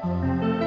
Hi.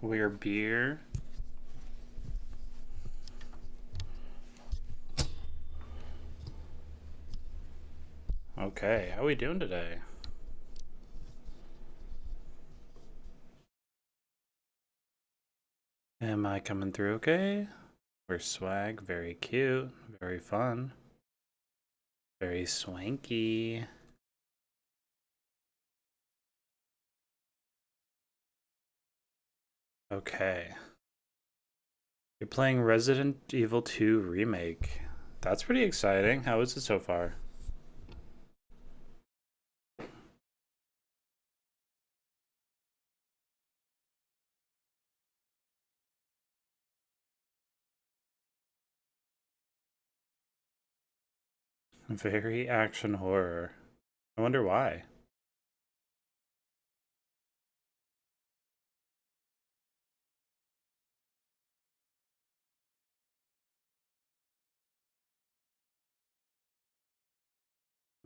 We're beer. Okay, how are we doing today? Am I coming through okay? We're swag, very cute, very fun, very swanky. Okay. You're playing Resident Evil 2 Remake. That's pretty exciting. How is it so far? Very action horror. I wonder why.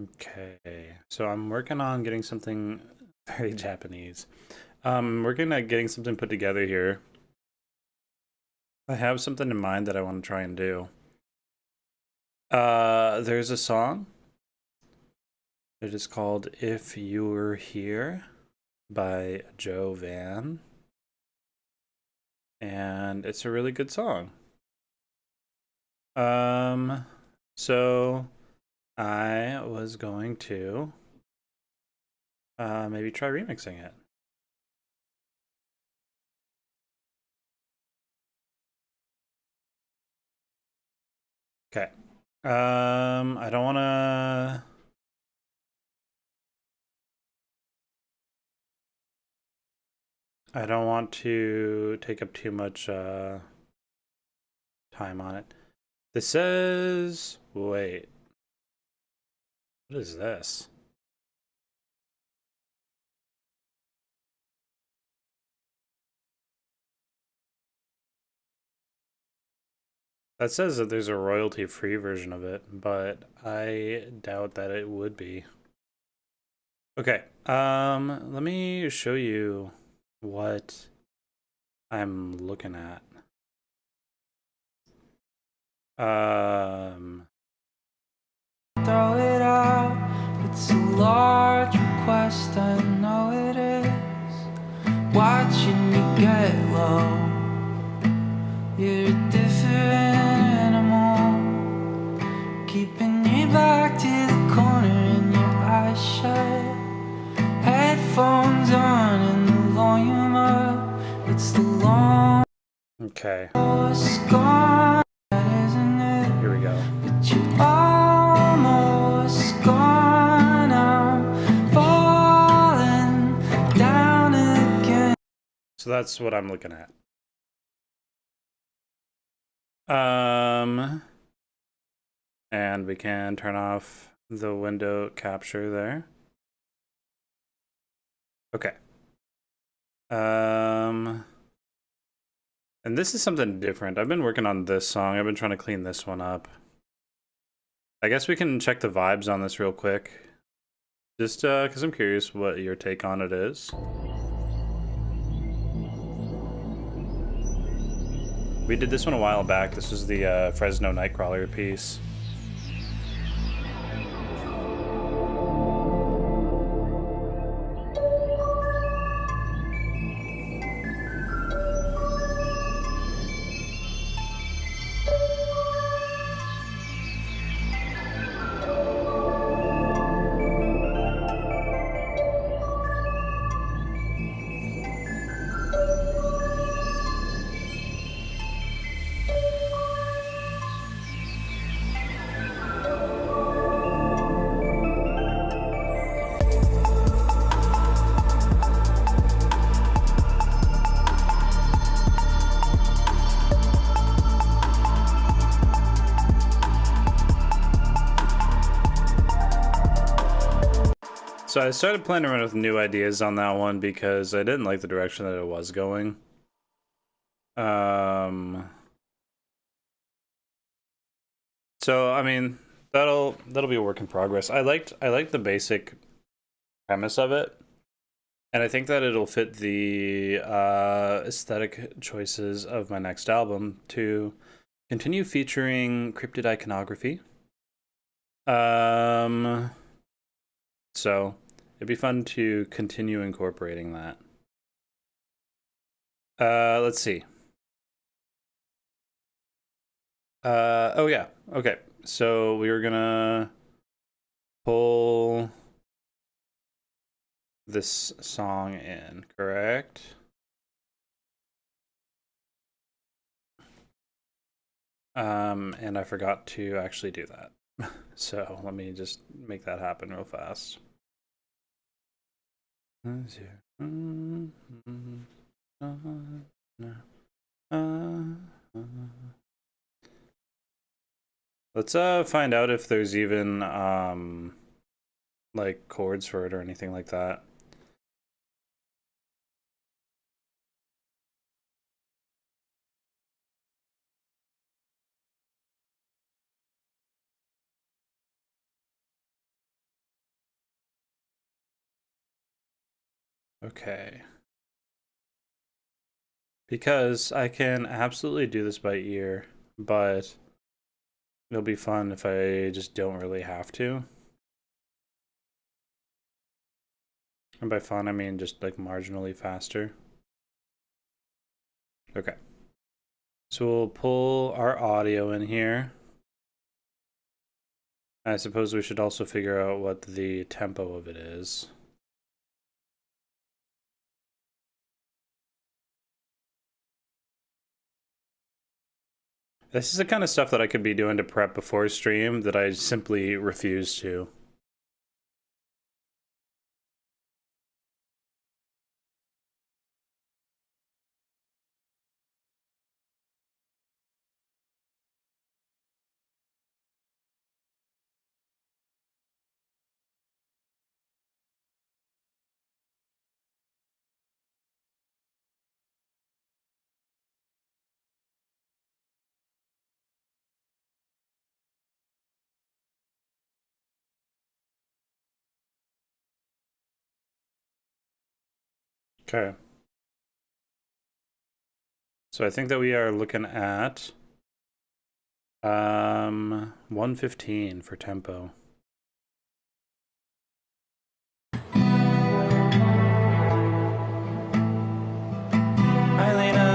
Okay, so I'm working on getting something very Japanese. Working on getting something put together here. I have something in mind that I want to try and do. There's a song. It is called If You Were Here by Joe Van. And it's a really good song. So I was going to maybe try remixing it. Okay. I don't want to. I don't want to take up too much time on it. This says, wait, what is this? That says that there's a royalty-free version of it, but I doubt that it would be. Okay, let me show you what I'm looking at. Throw it out, it's a large request, I know it is. Watching you get low, you're a different animal, keeping you back to the corner and your eyes shut, headphones on and the volume up. It's the long Okay, gone, isn't it? here we go. But you almost gone, I'm falling down again. So that's what I'm looking at. And we can turn off the window capture there. Okay. And this is something different. I've been working on this song. I've been trying to clean this one up. I guess we can check the vibes on this real quick. Just because I'm curious what your take on it is. We did this one a while back. This was the Fresno Nightcrawler piece. So I started playing around with new ideas on that one because I didn't like the direction that it was going. So I mean, that'll be a work in progress. I liked the basic premise of it, and I think that it'll fit the aesthetic choices of my next album to continue featuring cryptid iconography. So it'd be fun to continue incorporating that. Let's see. Oh yeah, okay. So we were gonna pull this song in, correct? And I forgot to actually do that. So let me just make that happen real fast. Let's find out if there's even like chords for it or anything like that. Okay. Because I can absolutely do this by ear, but it'll be fun if I just don't really have to. And by fun, I mean just like marginally faster. Okay. So we'll pull our audio in here. I suppose we should also figure out what the tempo of it is. This is the kind of stuff that I could be doing to prep before stream that I simply refuse to. Okay. So I think that we are looking at 115 for tempo. Hi, Lena.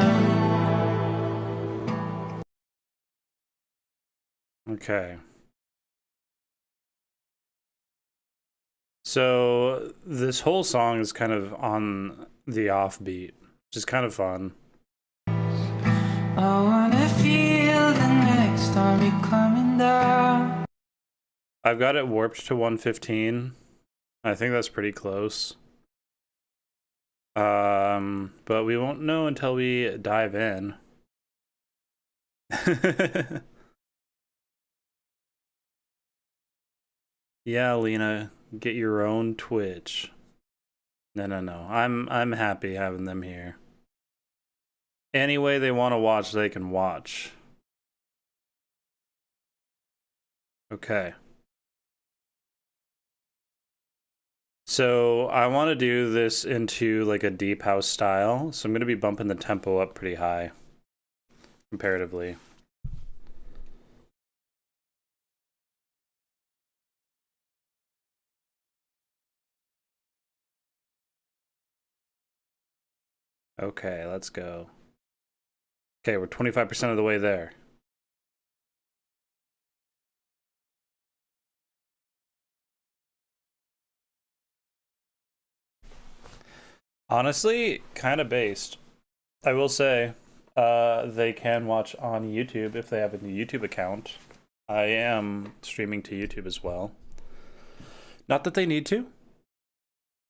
Okay. So this whole song is kind of on the offbeat, which is kind of fun. I wanna feel the next time you're coming down. I've got it warped to 115. I think that's pretty close. But we won't know until we dive in. Yeah, Lena, get your own Twitch. No. I'm happy having them here. any way they want to watch, they can watch. Okay. So I want to do this into like a deep house style. So I'm going to be bumping the tempo up pretty high comparatively. Okay, let's go. Okay, we're 25% of the way there. Honestly, kind of based. I will say, they can watch on YouTube if they have a YouTube account. I am streaming to YouTube as well. Not that they need to,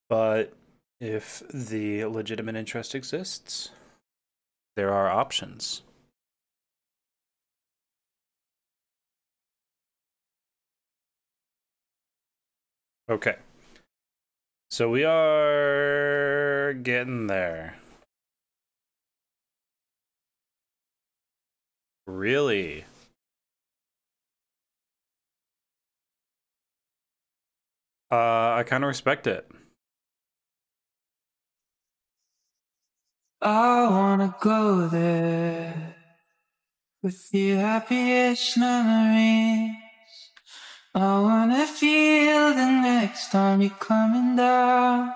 but if the legitimate interest exists, there are options. Okay. So we are getting there. Really? I kind of respect it. I wanna go there with your happiest memories. I wanna feel the next time you're coming down.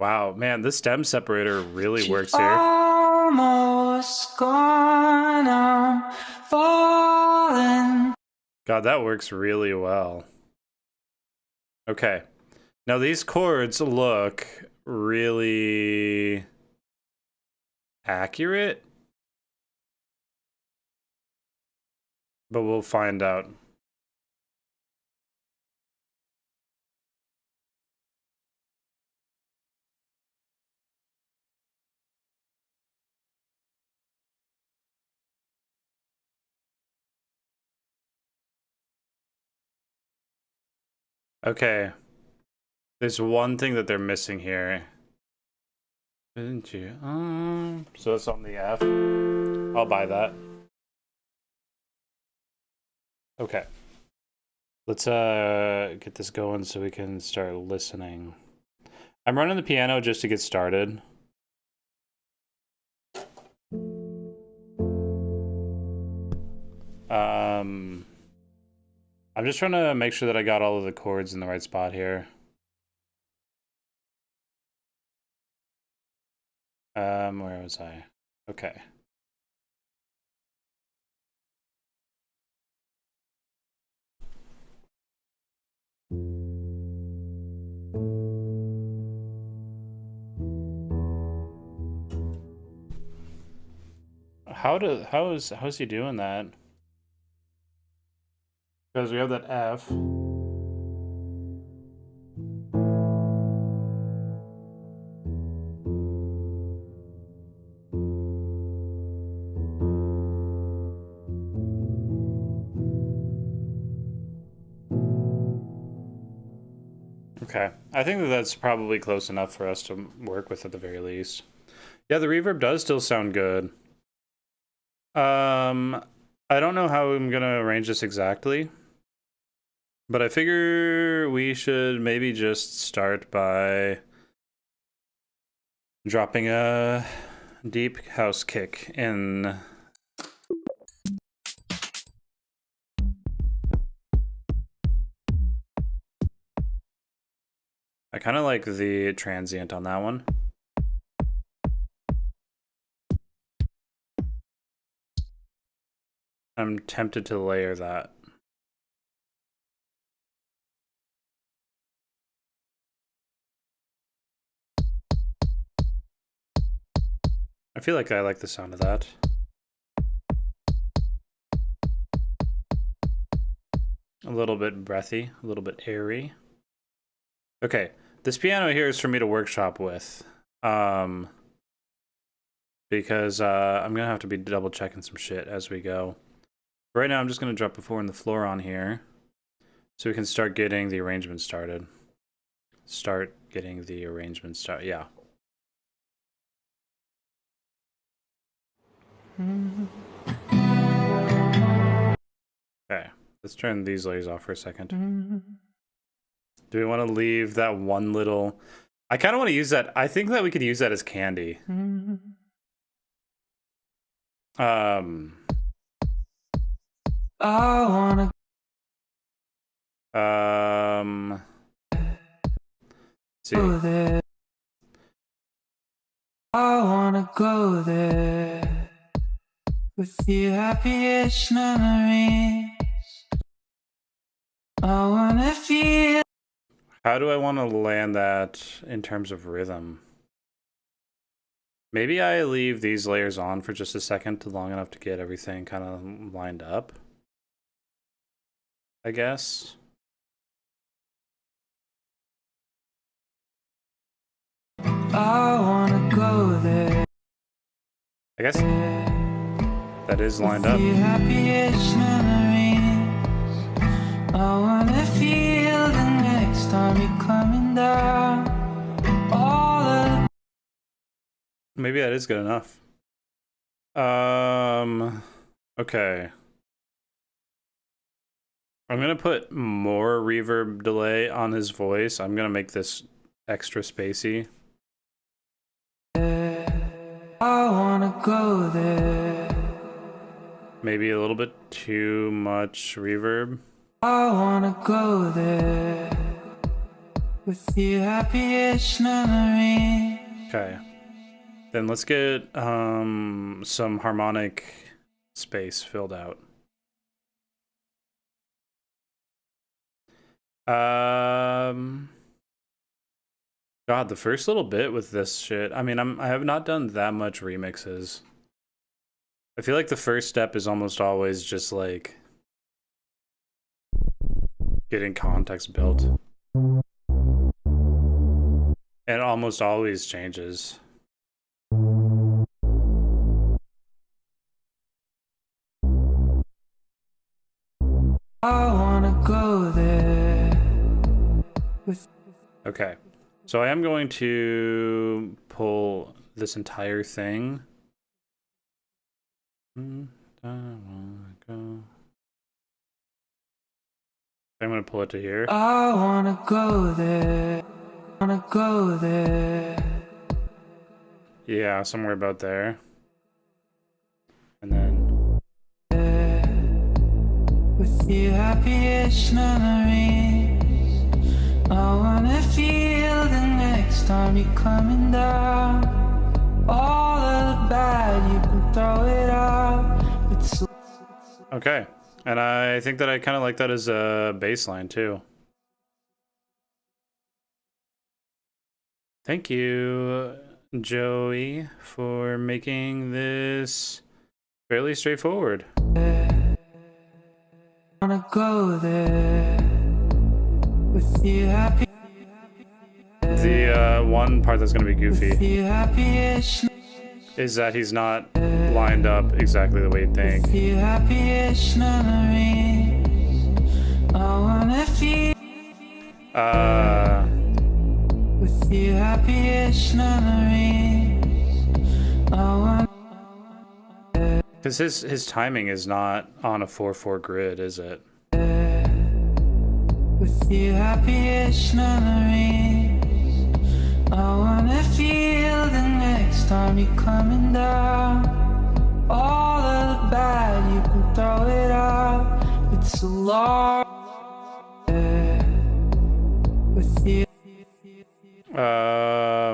Wow, man, this stem separator really You're works here. almost gone, I'm falling. God, that works really well. Okay. Now these chords look really accurate, but we'll find out. Okay. There's one thing that they're missing here. Didn't you? So it's on the F. I'll buy that. Okay. Let's get this going so we can start listening. I'm running the piano just to get started. I'm just trying to make sure that I got all of the chords in the right spot here. Where was I? Okay. How's he doing that? Because we have that F. Okay, I think that that's probably close enough for us to work with at the very least. Yeah, the reverb does still sound good. I don't know how I'm gonna arrange this exactly, but I figure we should maybe just start by dropping a deep house kick in. I kind of like the transient on that one. I'm tempted to layer that. I feel like I like the sound of that. A little bit breathy, a little bit airy. Okay, this piano here is for me to workshop with. Because I'm gonna have to be double checking some shit as we go. Right now I'm just gonna drop a 4 on the floor on here so we can start getting the arrangement started. Yeah. Okay, let's turn these layers off for a second. Do we want to leave that one little... I kind of want to use that. I think that we could use that as candy. I wanna see. go there. I wanna go there with your happiest memories. I wanna feel. How do I want to land that in terms of rhythm? Maybe I leave these layers on for just a second, long enough to get everything kind of lined up, I guess. I wanna go there. I guess that is lined up. Your happiest memories. I wanna feel the next time you're coming down. All of Maybe that is good enough. Okay. I'm gonna put more reverb delay on his voice. I'm gonna make this extra spacey. I wanna go there. Maybe a little bit too much reverb. I wanna go there with your happiest memories. Okay. Then let's get some harmonic space filled out. God, the first little bit with this shit. I mean, I have not done that much remixes. I feel like the first step is almost always just like getting context built. And it almost always changes. I wanna go there with. Okay. So I am going to pull this entire thing. I'm going to pull it to here. I wanna go there. Wanna go there. Yeah, somewhere about there. And then with your happiest memories. I wanna feel the next time you're coming down. All of the bad, you can throw it out. It's okay. And I think that I kind of like that as a bass line too. Thank you, Joey, for making this fairly straightforward. wanna go there with your happy. The one part that's going to be goofy Your happiest. is that he's not lined up exactly the way you'd think. Your happiest memories. I wanna feel. With your happiest memories. I want. Because his timing is not on a 4/4 grid, is it? With your happiest memories. I wanna feel the next time you're coming down. All of the bad, you can throw it out. It's a lot. With you. I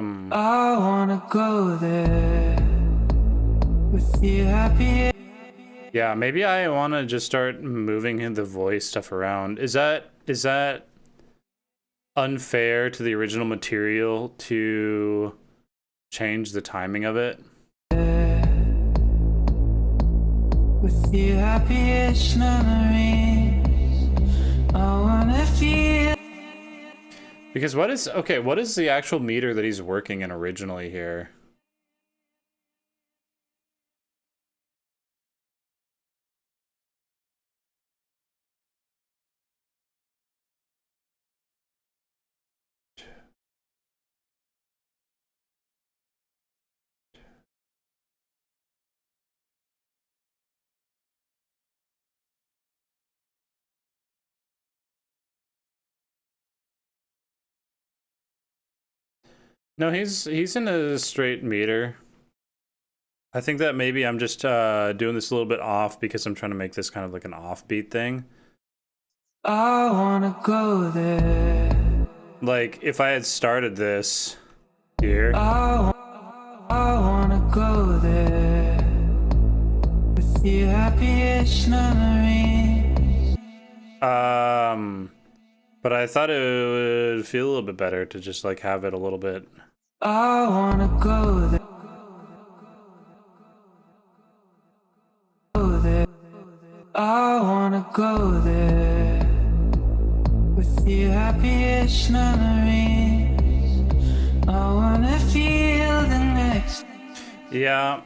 wanna go there. With you happy. Yeah, maybe I want to just start moving the voice stuff around. Is that unfair to the original material to change the timing of it? With your happiest memories. I wanna feel. Because what is the actual meter that he's working in originally here? No, he's in a straight meter. I think that maybe I'm just doing this a little bit off because I'm trying to make this kind of like an offbeat thing. I wanna go there. Like if I had started this here. I wanna go there with your happiest memories. But I thought it would feel a little bit better to just like have it a little bit. I wanna go there. I wanna go there with your happiest memories. I wanna feel the next. Yeah,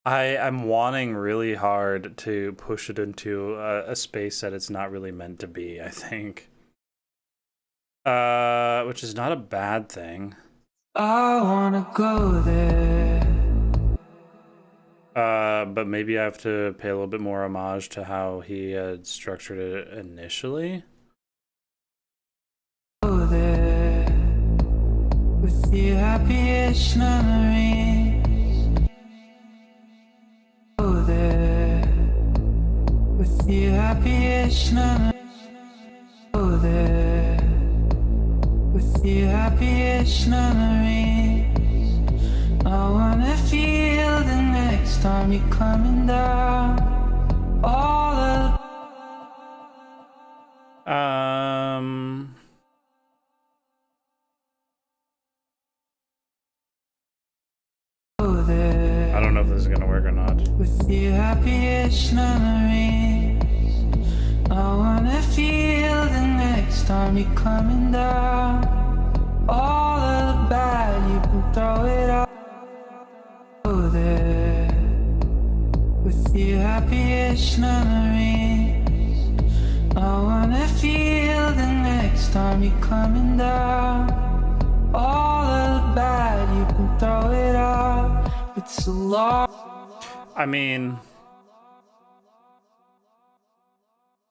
I'm wanting really hard to push it into a space that it's not really meant to be, I think. Which is not a bad thing. I wanna go there. But maybe I have to pay a little bit more homage to how he had structured it initially. Go there with your happiest memories. Go there with your happiest memories. Go there with your happiest memories. I wanna feel the next time you're coming down. All of go there I don't know if this is gonna work or not. with your happiest memories. I wanna feel the next time you're coming down. All of the bad, you can throw it out. Go there with your happiest memories. I wanna feel the next time you're coming down. All of the bad, you can throw it out. It's a lot. I mean,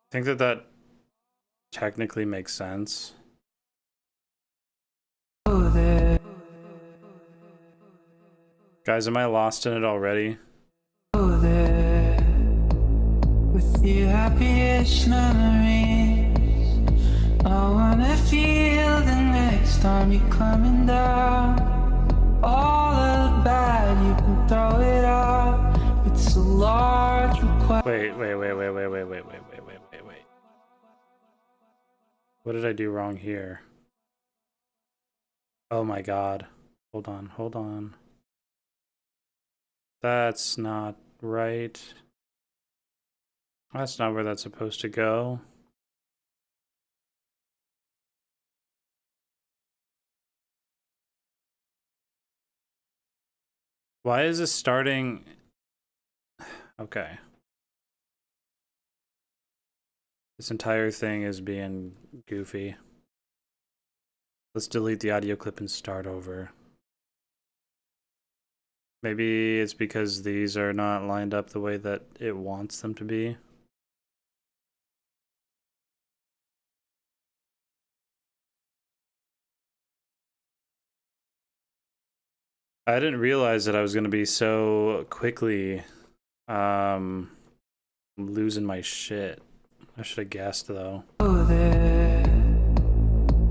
I think that technically makes sense. Go there. Guys, am I lost in it already? Go there with your happiest memories. I wanna feel the next time you're coming down. All of the bad, you can throw it out. It's a large request. Wait. What did I do wrong here? Oh my god. Hold on. That's not right. That's not where that's supposed to go. Why is this starting? Okay. This entire thing is being goofy. Let's delete the audio clip and start over. Maybe it's because these are not lined up the way that it wants them to be. I didn't realize that I was going to be so quickly losing my shit. I should have guessed though. Go there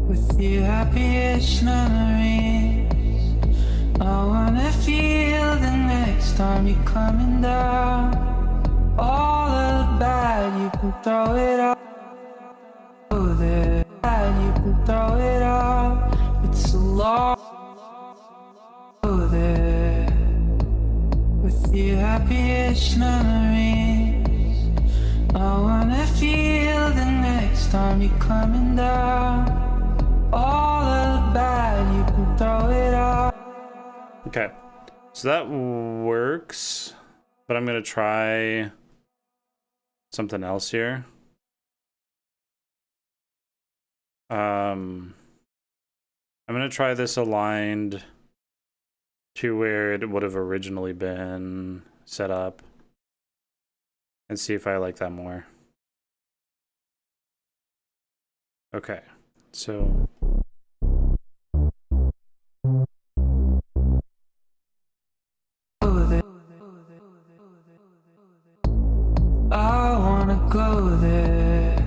with your happiest memories. I wanna feel the next time you're coming down. All of the bad, you can throw it out. Go there, bad, you can throw it out. It's a lot. Go there with your happiest memories. I wanna feel the next time you're coming down. All of the bad, you can throw it out. Okay, so that works, but I'm gonna try something else here. I'm gonna try this aligned to where it would have originally been set up and see if I like that more. Okay, so I wanna go there.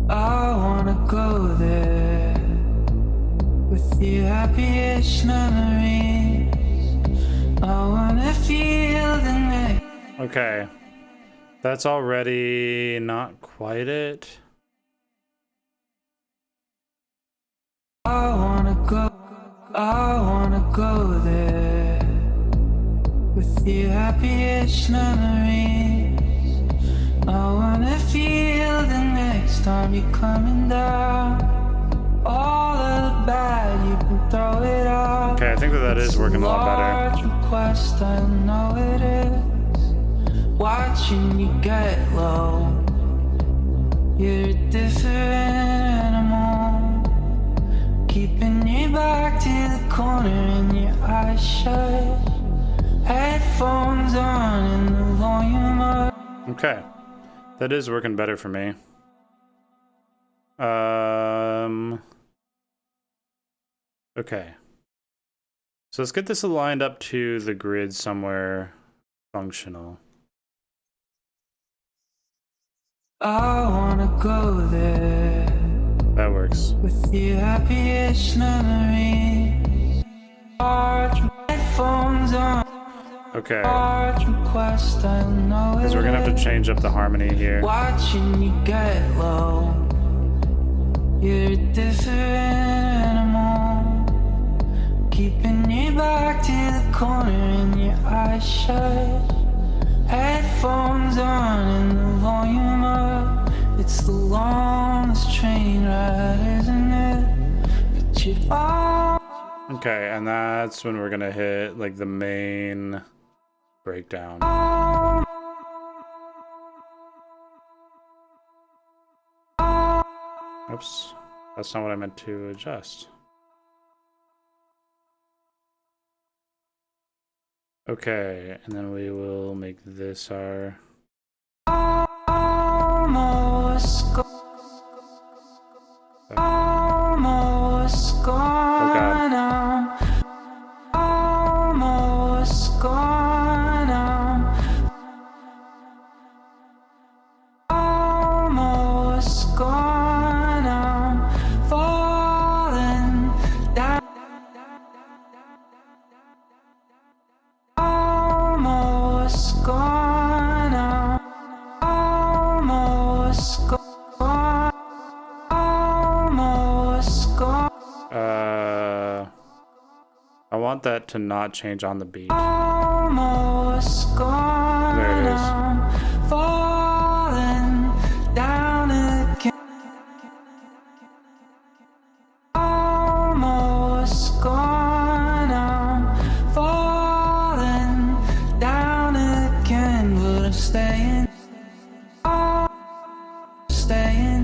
I wanna go there with your happiest memories. I wanna feel the next. okay, that's already not quite it. I wanna go there with your happiest memories. I wanna feel the next time you're coming down. All of the bad, you can throw it out. Okay, I think that is working a lot better. Large request, I know it is. Watching you get low. You're a different animal. Keeping your back to the corner and your eyes shut. Headphones on and the volume up. Okay, that is working better for me. Okay. So let's get this aligned up to the grid somewhere functional. I wanna go there That works. with your happiest memories. Large headphones on. Okay. Large request, I know Because we're gonna have to change up the harmony here. Watching you get low. You're a different animal. Keeping your back to the corner and your eyes shut. Headphones on and the volume up. It's the longest train ride, isn't it? But you all. Okay, and that's when we're gonna hit like the main breakdown. Oops, that's not what I meant to adjust. Okay, and then we will make this our... Almost gone. Almost gone. Almost gone. I'm falling down. Almost gone. Almost gone. Almost gone. I want that to not change on the beat. Almost gone. There it is. I'm falling down again. Almost gone. I'm falling down again, but I'm staying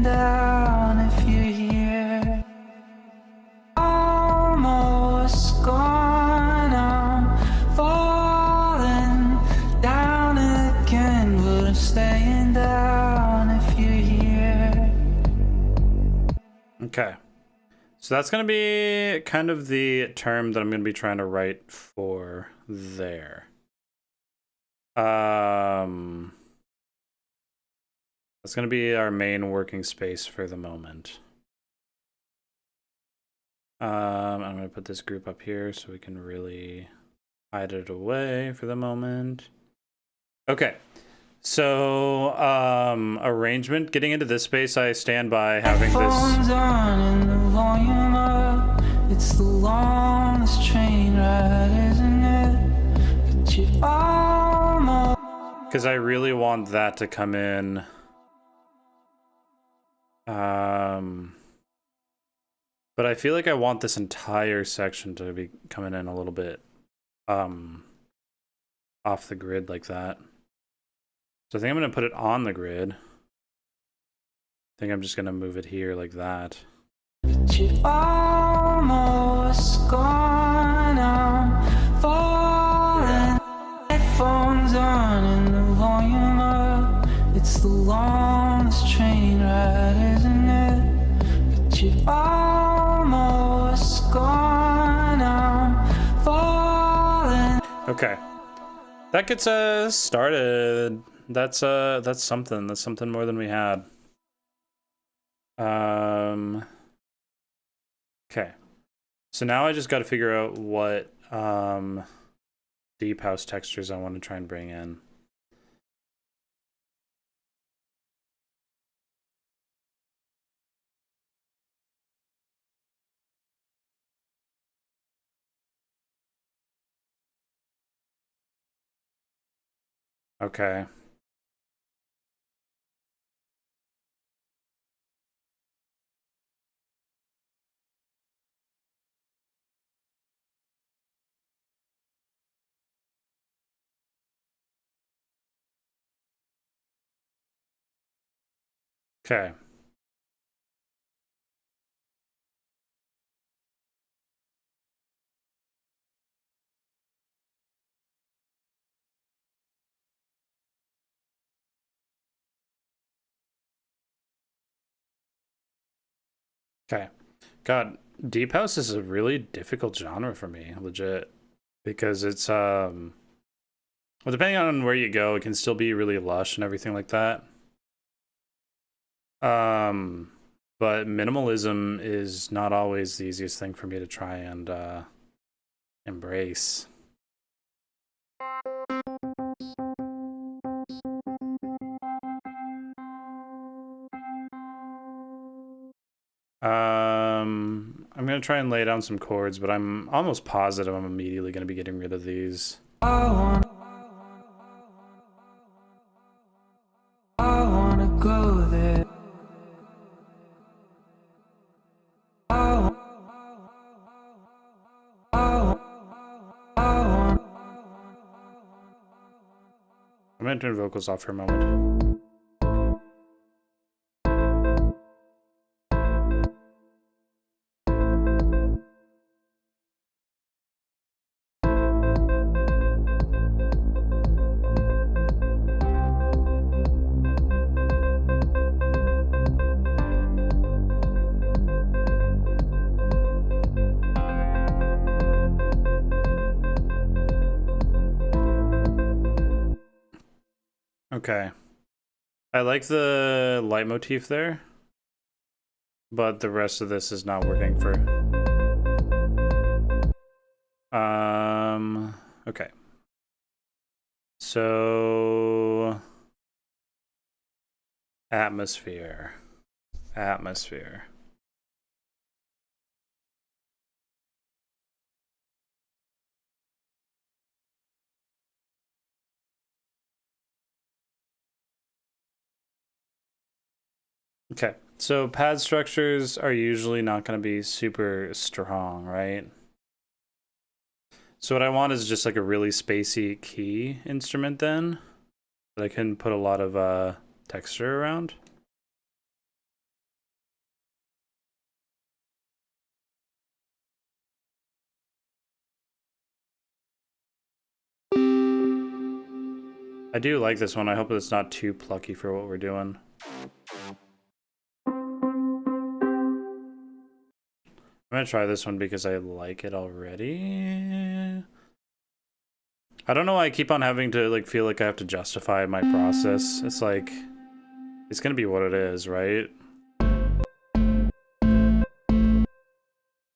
down if you're here. Almost gone. I'm falling down again, but I'm staying down if you're here. Okay. So that's going to be kind of the term that I'm going to be trying to write for there. That's going to be our main working space for the moment. I'm going to put this group up here so we can really hide it away for the moment. Okay. So, arrangement, getting into this space, I stand by having Headphones this. on and the volume up. It's the longest train ride, isn't it? But you almost. Because I really want that to come in. But I feel like I want this entire section to be coming in a little bit off the grid like that. So I think I'm going to put it on the grid. I think I'm just going to move it here like that. But you almost gone. I'm falling. Headphones on and the volume up. the longest train ride, isn't it? But you're almost gone. I'm falling. Okay. That gets us started. That's something. That's something more than we had. Okay. So now I just got to figure out what deep house textures I want to try and bring in. Okay. Okay. Okay. God, deep house is a really difficult genre for me, legit. Because it's well, depending on where you go, it can still be really lush and everything like that. But minimalism is not always the easiest thing for me to try and embrace. I'm gonna try and lay down some chords, but I'm almost positive I'm immediately gonna be getting rid of these. I wanna go there. I'm gonna turn vocals off for a moment. Okay. I like the leitmotif there, but the rest of this is not working for... Okay. So... Atmosphere. Atmosphere. Okay, so pad structures are usually not going to be super strong, right? So what I want is just like a really spacey key instrument then, that I can put a lot of texture around. I do like this one. I hope it's not too plucky for what we're doing. I'm gonna try this one because I like it already. I don't know why I keep on having to like feel like I have to justify my process. It's like, it's gonna be what it is, right?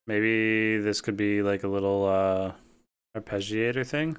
Maybe this could be like a little arpeggiator thing.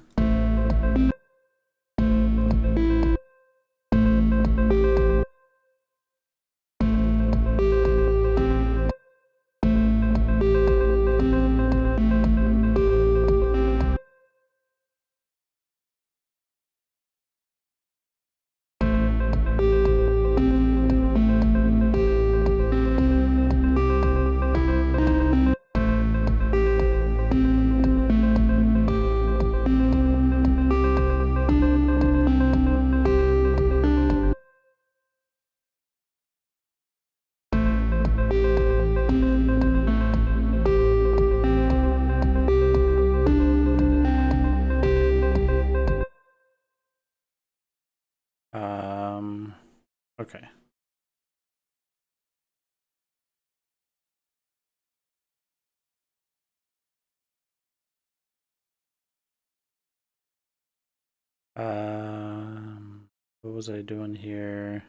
What was I doing here?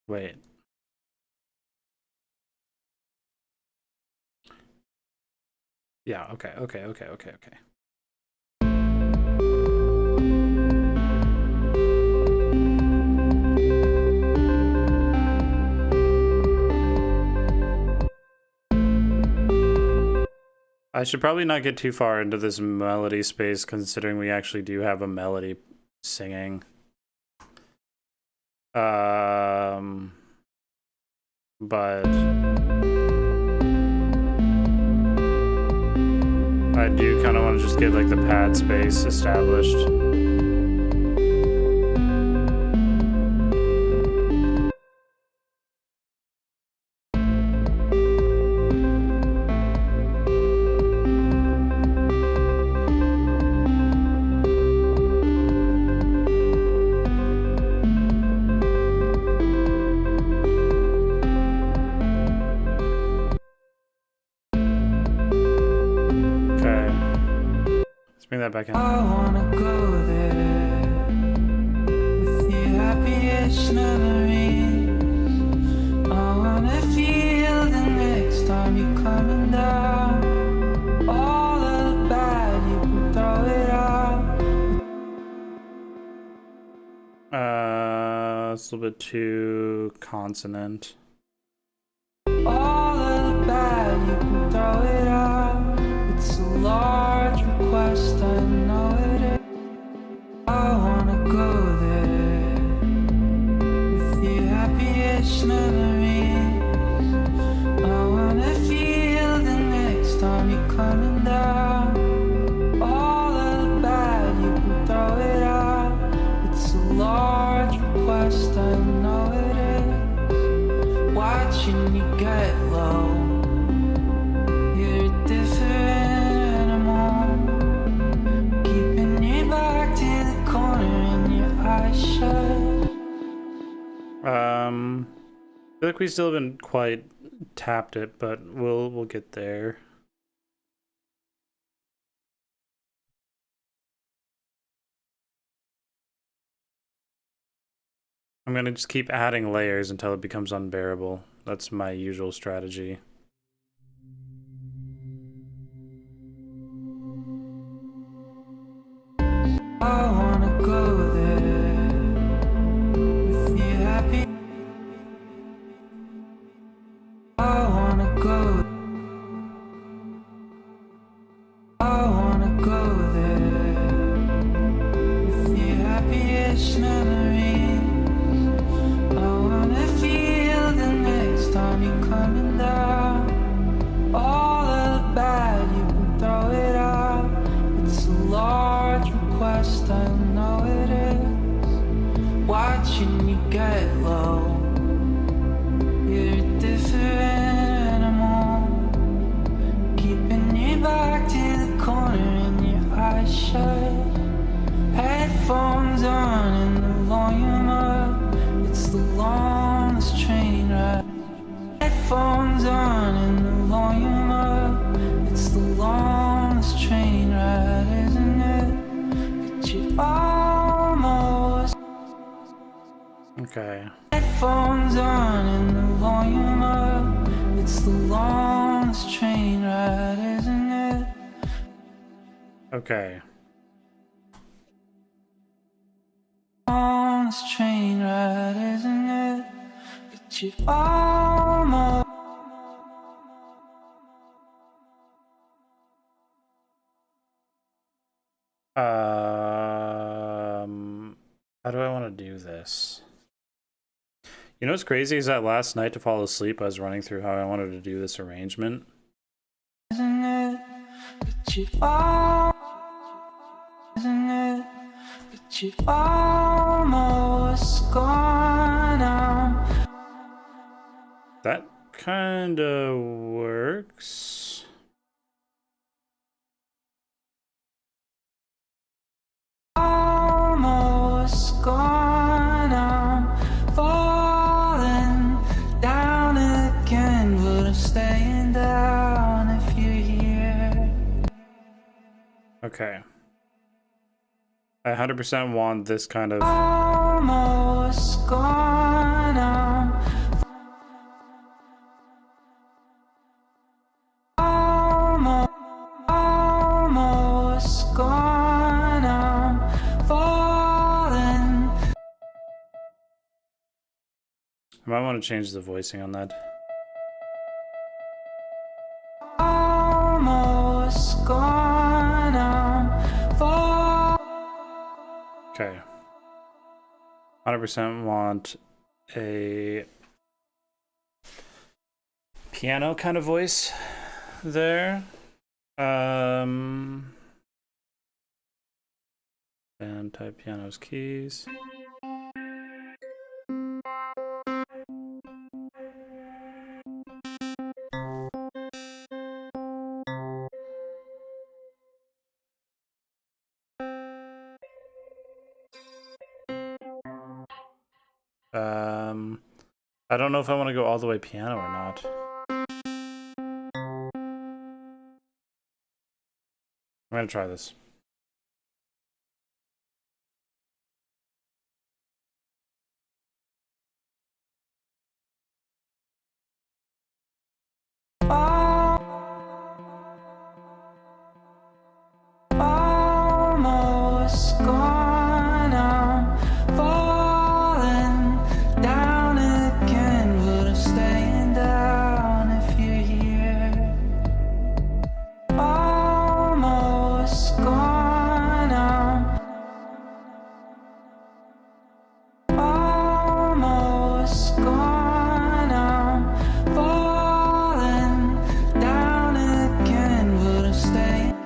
Wait. Yeah, okay. I should probably not get too far into this melody space, considering we actually do have a melody singing. But I do kind of want to just get like the pad space established. Bring that back in. I wanna go there with your happiest memories. I wanna feel the next time you're coming down. All of the bad, you can throw it out. It's a little bit too consonant. All of the bad, you can throw it out. It's a large request, I know it is. I wanna go there with your happiest memories. I wanna feel the next time you're coming down. All of the bad, you can throw it out. It's a large request, I know it is. Watching you get low. You're different, I'm on. Keeping you back to the corner and your eyes shut. I feel like we still haven't quite tapped it, but we'll get there. I'm gonna just keep adding layers until it becomes unbearable. That's my usual strategy. I wanna go there with you happy. I wanna go. I wanna go there with your happiest memories. I wanna feel the next time you're coming down. All of the bad, you can throw it out. It's a large request, I know it is. Watching you get low. You're different, I'm on. Keeping you back to the corner and your eyes shut. Headphones on and the volume up. It's the longest train ride. Headphones on and the volume up. It's the longest train ride, isn't it? But you almost. Okay. Headphones on and the volume up. It's the longest train ride, isn't it? Okay. Longest train ride, isn't it? But you almost. How do I want to do this? You know what's crazy is that last night to fall asleep, I was running through how I wanted to do this arrangement. Isn't it? But you almost. Isn't it? But you almost gone now. That kind of works. Almost gone now. Falling down again, but I'm staying down if you're here. Okay. I 100% want this kind of... Almost gone now. Almost gone now. Falling. I might want to change the voicing on that. Almost gone now. Okay. 100% want a piano kind of voice there. Band type pianos keys. I don't know if I want to go all the way piano or not. I'm gonna try this. Almost gone now. Falling down again, but I'm staying down if you're here. Almost gone now. Almost gone now. Falling down again, but I'm staying.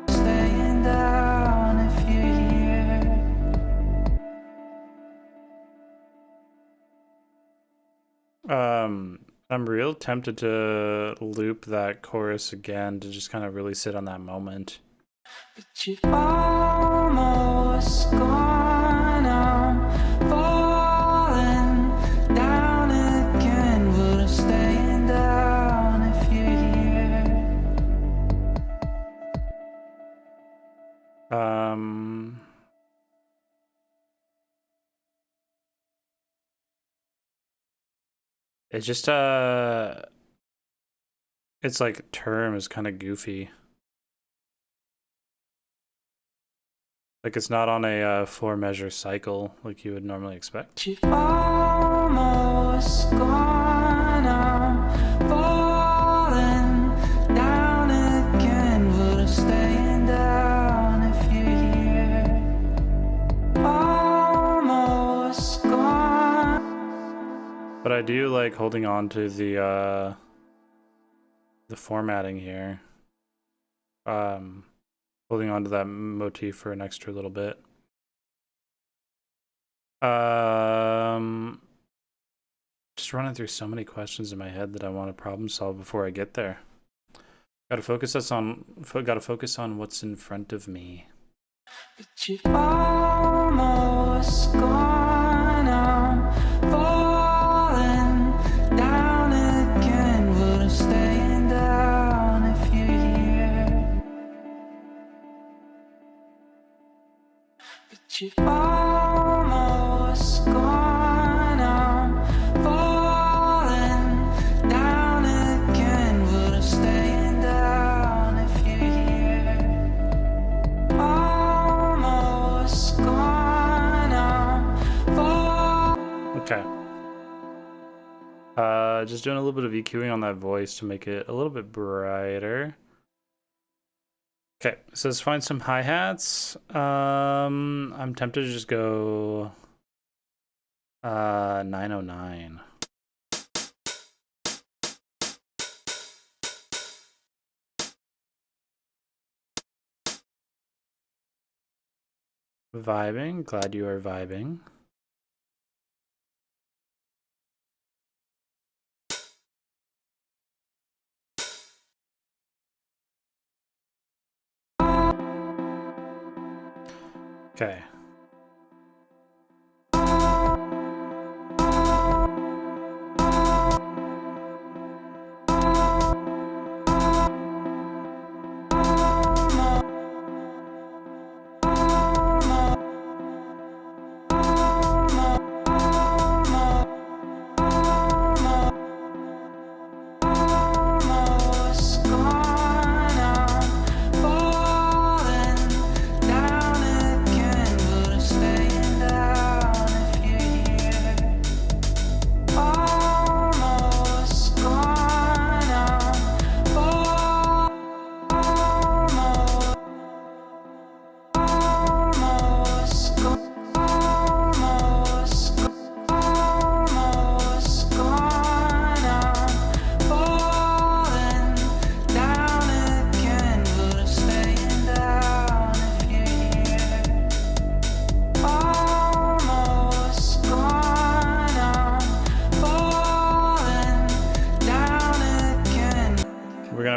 Staying down if you're here. I'm real tempted to loop that chorus again to just kind of really sit on that moment. But you're almost gone now. Falling down again, but I'm staying down if you're here. It's just it's like term is kind of goofy. Like it's not on a 4-measure cycle like you would normally expect. You're almost gone now. Falling down again, but I'm staying down if you're here. Almost gone. But I do like holding on to the formatting here. Holding on to that motif for an extra little bit. Just running through so many questions in my head that I want to problem solve before I get there. Gotta focus on what's in front of me. But you're almost gone now. Falling down again, but I'm staying down if you're here. But you're almost gone now. Falling down again, but I'm staying down if you're here. Almost gone now. Okay. Just doing a little bit of EQing on that voice to make it a little bit brighter. Okay, so let's find some hi-hats. I'm tempted to just go 909. Vibing, glad you are vibing. Okay.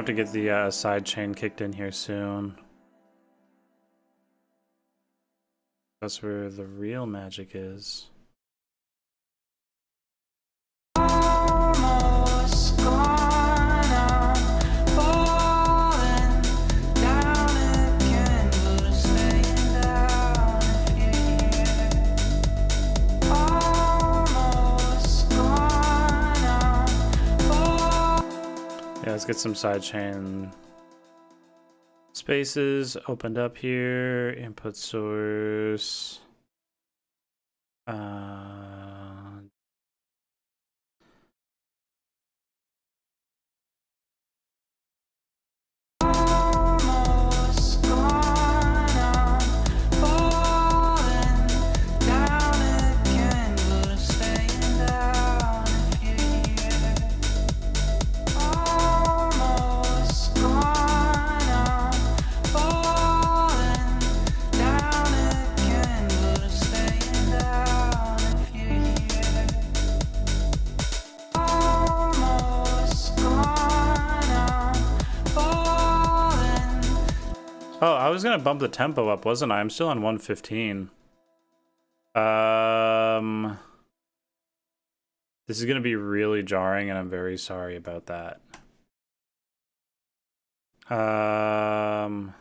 have to get the side chain kicked in here soon. That's where the real magic is. Almost gone, I'm falling down again, but I'm staying down if you're here. Almost gone, I'm falling. Yeah, let's get some side chain spaces opened up here. Input source. Almost gone, I'm falling down again, but I'm staying down if you're here. Almost gone, I'm falling down again, but I'm staying down if you're here. Almost gone, I'm falling. Oh, I was gonna bump the tempo up, wasn't I? I'm still on 115. This is gonna be really jarring, and I'm very sorry about that. I'm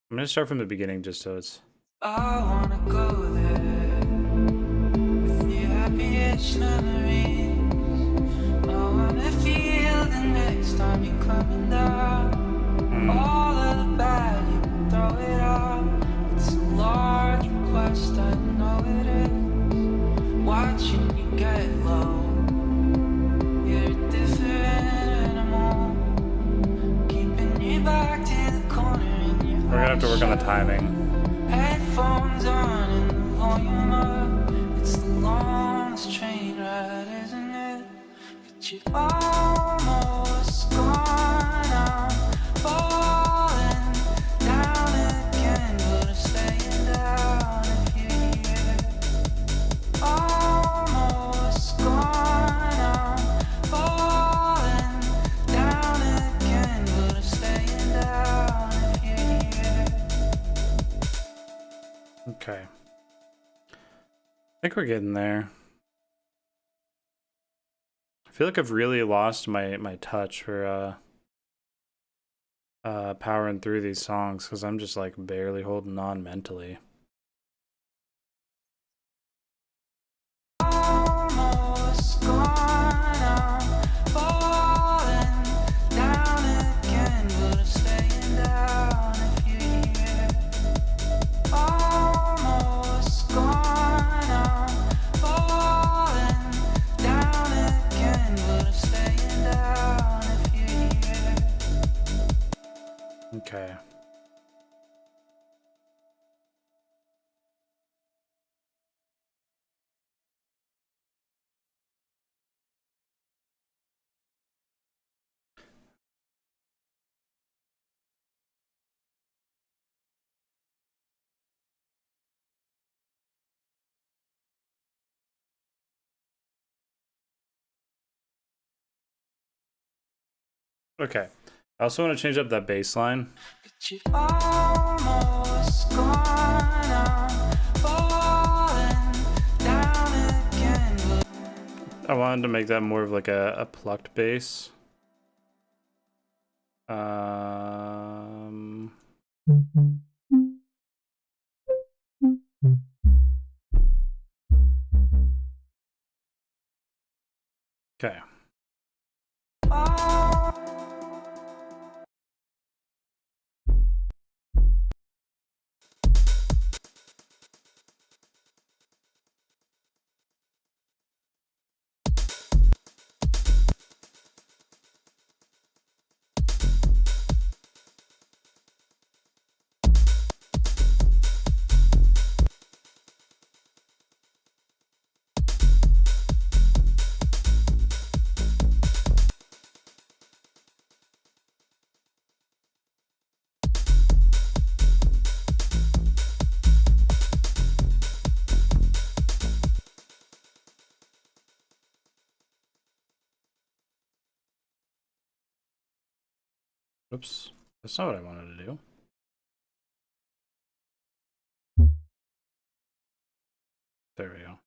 gonna start from the beginning just so it's. I wanna go there with your happiest memories. I wanna feel the next time you're coming down. All of the bad, you can throw it out. It's a large request, I know it is. Watching you get low. You're a different animal. Keeping you back to the corner in your We're gonna have to work on the timing. Headphones on and the volume up. It's the longest train ride, isn't it? But you're almost gone. I'm falling down again, but I'm staying down if you're here. Almost gone. I'm falling down again, but I'm staying down if you're here. Okay. I think we're getting there. I feel like I've really lost my touch for powering through these songs because I'm just like barely holding on mentally. Almost gone, I'm falling down again, but I'm staying down if you're here. Almost gone, I'm falling down again, but I'm staying down if you're here. Okay. Okay. I also want to change up that bass line. But you're almost gone, I'm falling down again, but I wanted to make that more of like a plucked bass. Okay. Oops, that's not what I wanted to do. There we go.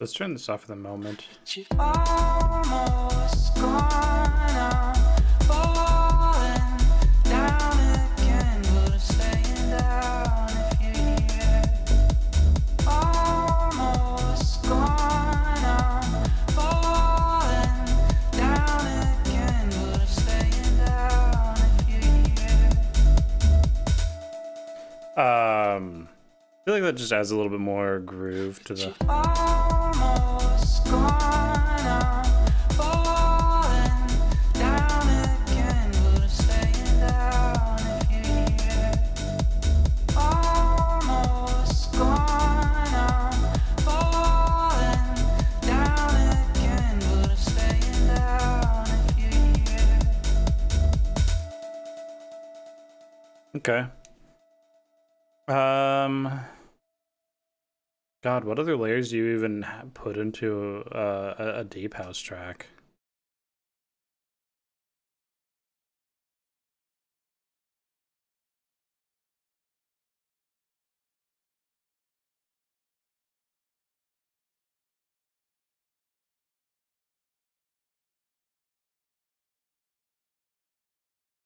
Let's turn this off for the moment. You've almost gone, I'm falling down again, but I'm staying down if you're here. Almost gone, I'm falling down again, but I'm staying down if you're here. I feel like that just adds a little bit more groove to the. Almost gone, I'm falling down again, but I'm staying down if you're here. Almost gone, I'm falling down again, but I'm staying down if you're here. Okay. God, what other layers do you even put into a deep house track?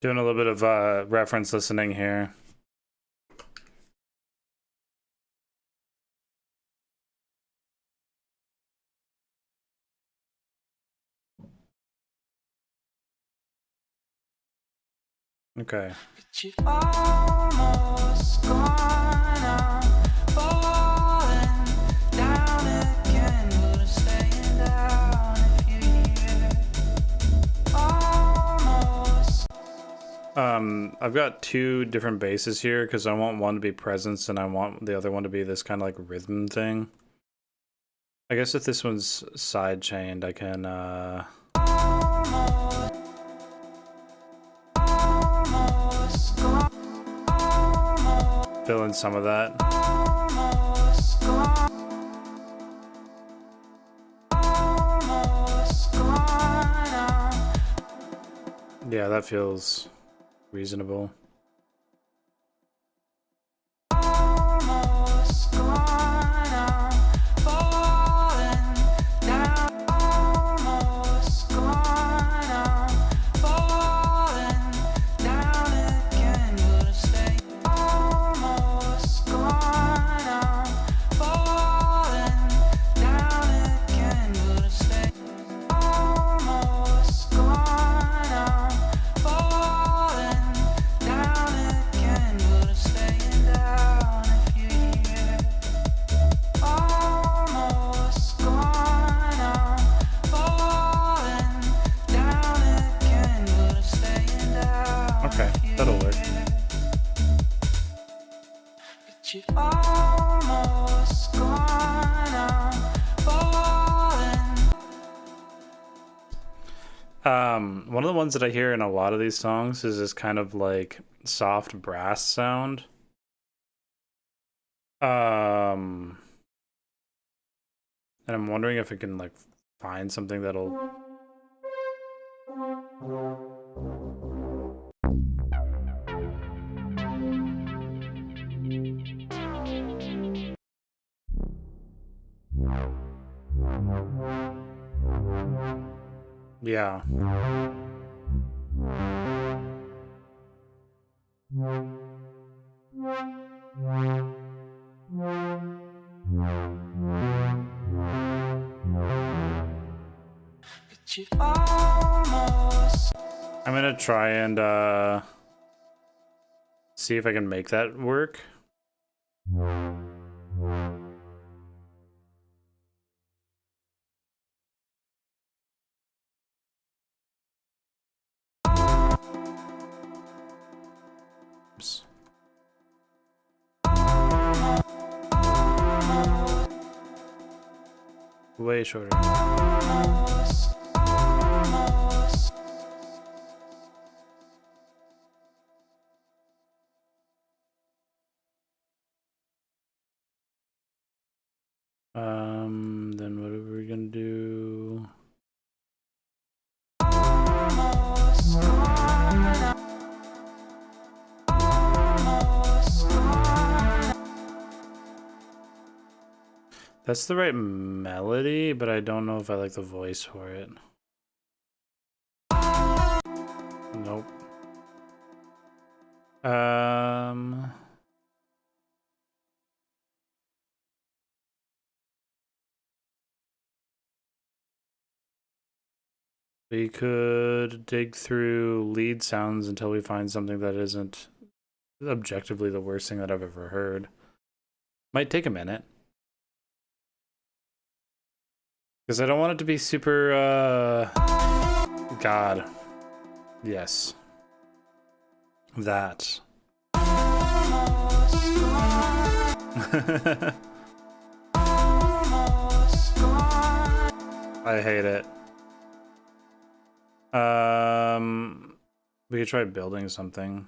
Doing a little bit of reference listening here. Okay. But you've almost gone, I'm falling down again, but I'm staying down if you're here. Almost. I've got two different basses here because I want one to be presence and I want the other one to be this kind of like rhythm thing. I guess if this one's side chained, I can fill in some of that. Almost gone. Almost gone. Yeah, that feels reasonable. Almost gone. I'm falling down. Almost gone. I'm falling down again, but I'm staying. Almost gone. I'm falling down again, but I'm staying. Almost gone. I'm falling down again, but I'm staying down if you're here. Almost gone. I'm falling down again, but I'm staying down. Okay, that'll work. But you've almost gone, I'm falling. One of the ones that I hear in a lot of these songs is this kind of like soft brass sound. And I'm wondering if I can like find something that'll. Yeah. but you almost. I'm gonna try and see if I can make that work. Oops. Way shorter. Then what are we gonna do? That's the right melody, but I don't know if I like the voice for it. Nope. We could dig through lead sounds until we find something that isn't objectively the worst thing that I've ever heard. Might take a minute. Because I don't want it to be super, God. Yes. That. I hate it. We could try building something.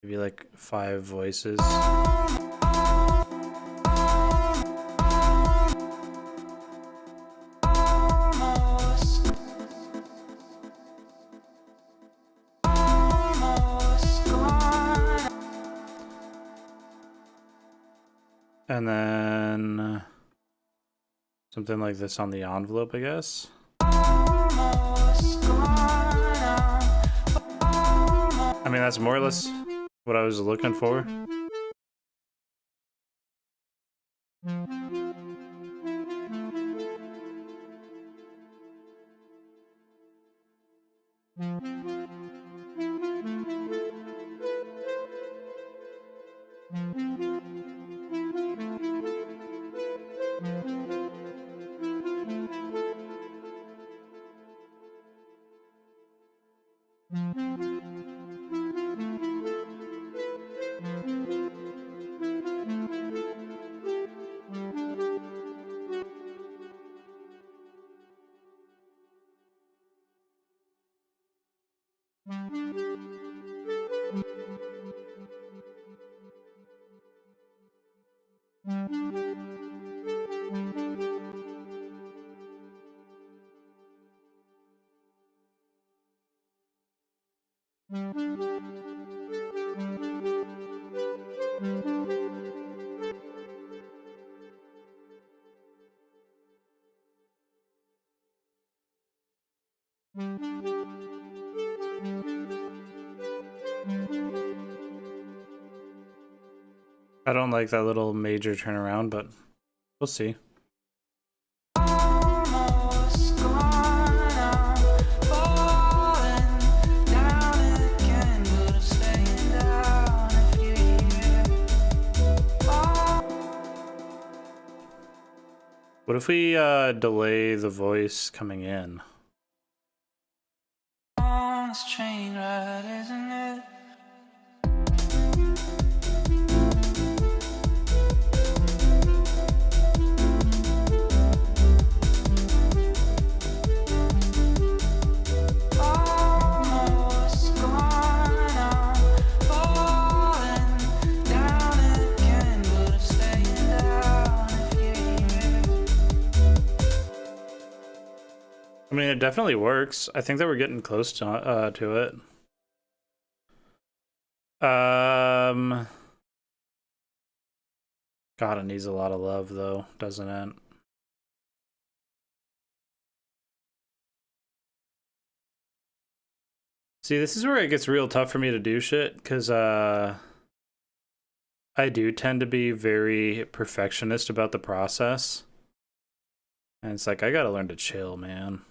Maybe like 5 voices. And then something like this on the envelope, I guess. I mean, that's more or less what I was looking for. I don't like that little major turnaround, but we'll see. What if we delay the voice coming in? On this train ride, isn't it? I mean, it definitely works. I think that we're getting close to it. God, it needs a lot of love, though, doesn't it? See, this is where it gets real tough for me to do shit, because, I do tend to be very perfectionist about the process. And it's like, I gotta learn to chill, man.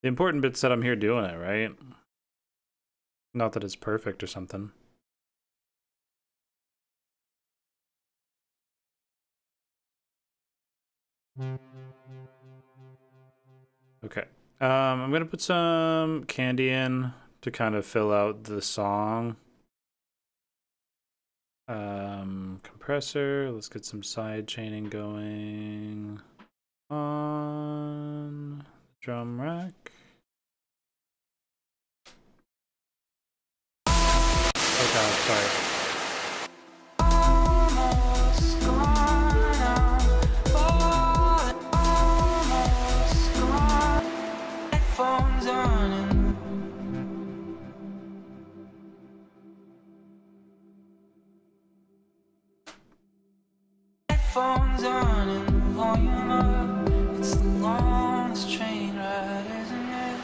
The important bit's that I'm here doing it, right? Not that it's perfect or something. Okay. I'm gonna put some candy in to kind of fill out the song. Compressor, let's get some side chaining going on the drum rack. Oh god, sorry. Phones on and the volume up. It's the longest train ride, isn't it?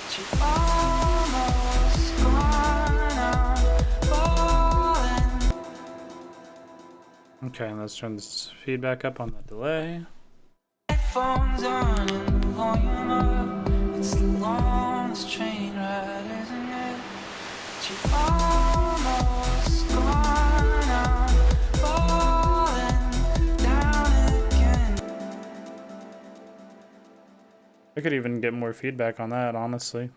But you're almost gone, I'm falling. Okay, let's turn this feedback up on the delay. Phones on and the volume up. It's the longest train ride, isn't it? But you're almost gone, I'm falling down again. I could even get more feedback on that, honestly.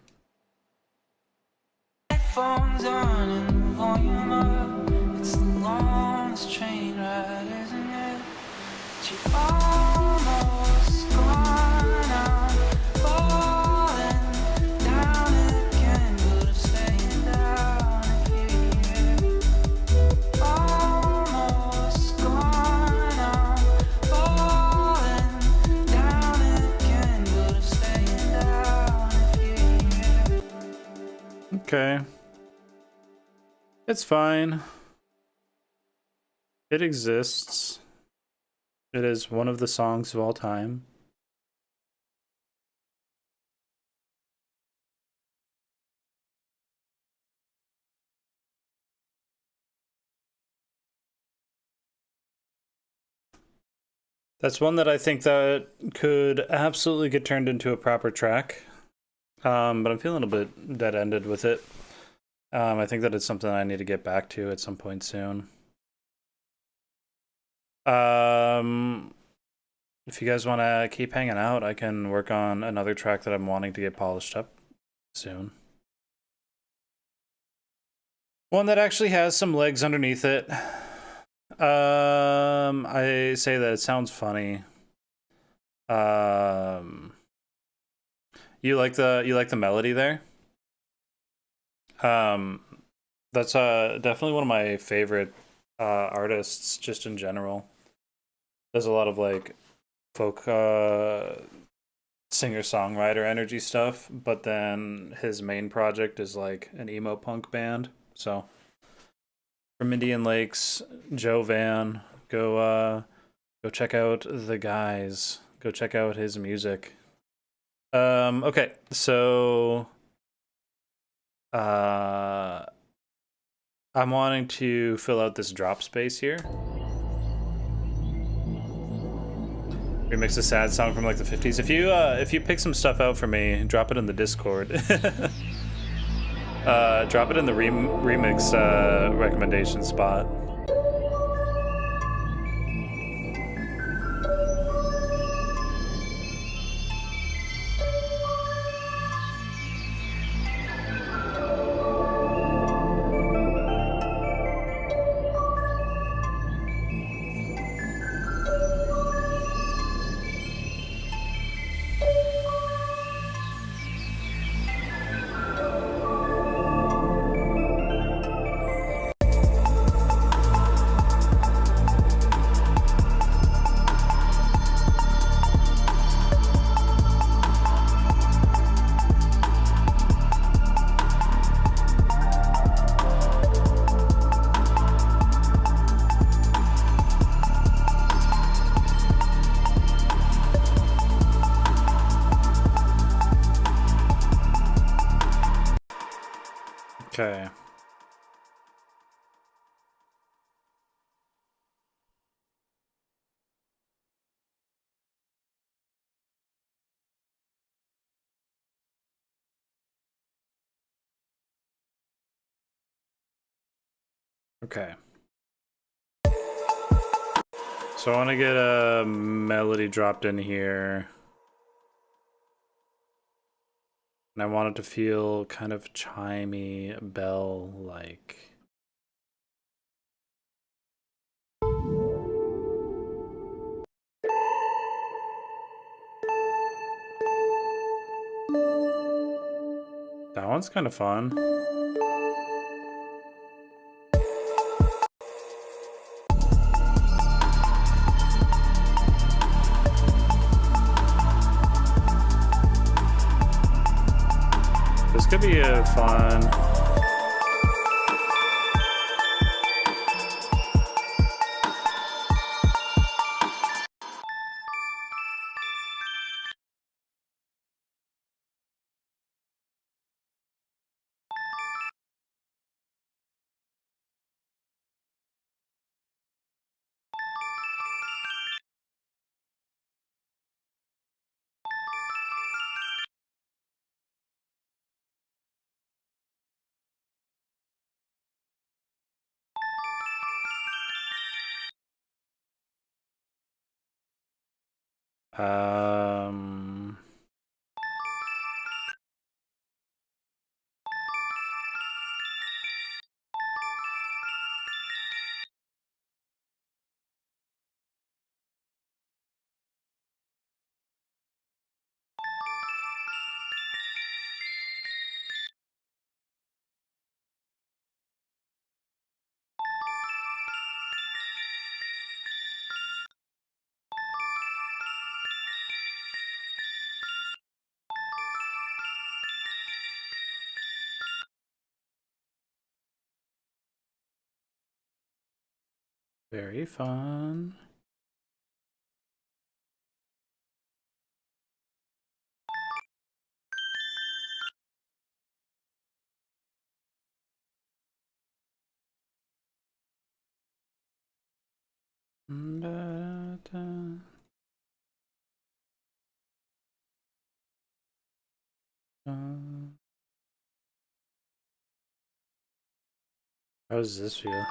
Phones on and the volume up. It's the longest train ride, isn't it? But you're almost gone, I'm falling down again. But I'm staying down if you're here. Almost gone, I'm falling down again. But I'm staying down if you're here. Okay. It's fine. It exists. It is one of the songs of all time. That's one that I think that could absolutely get turned into a proper track. But I'm feeling a bit dead-ended with it. I think that it's something I need to get back to at some point soon. If you guys want to keep hanging out, I can work on another track that I'm wanting to get polished up soon. One that actually has some legs underneath it. I say that it sounds funny. You like the melody there? That's definitely one of my favorite artists just in general. There's a lot of like folk singer-songwriter energy stuff, but then his main project is like an emo punk band. So from Indian Lakes, Joe Van, go check out the guys. Go check out his music. Okay, so I'm wanting to fill out this drop space here. Remix a sad song from like the 50s. If you pick some stuff out for me, drop it in the Discord. Drop it in the remix recommendation spot. Okay. So I want to get a melody dropped in here. And I want it to feel kind of chimey, bell-like. That one's kind of fun. This could be a fun. Um, very fun. Da, da. How does this feel?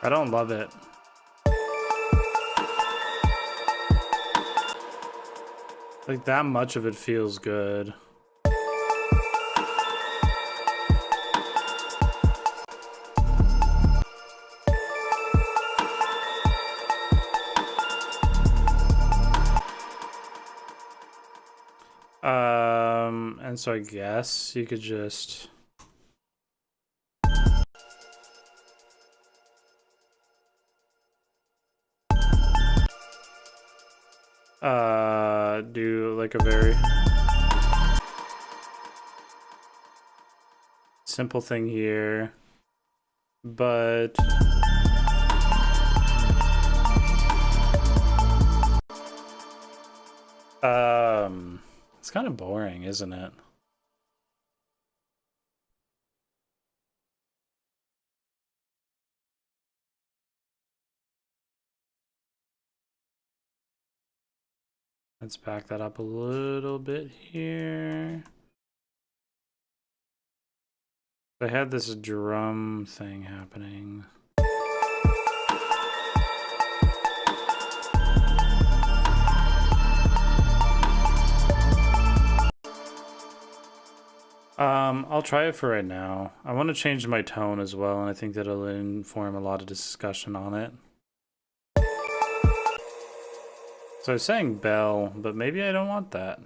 I don't love it. Like, that much of it feels good. And so I guess you could just do like a very simple thing here, but it's kind of boring, isn't it? Let's back that up a little bit here. I had this drum thing happening. I'll try it for right now. I want to change my tone as well, and I think that'll inform a lot of discussion on it. So I was saying bell, but maybe I don't want that.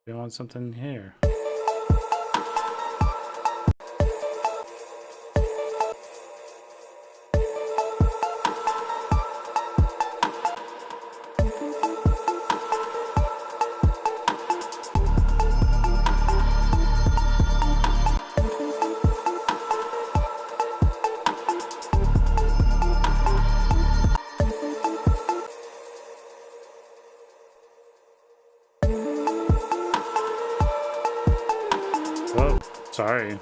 I want something here. Sorry.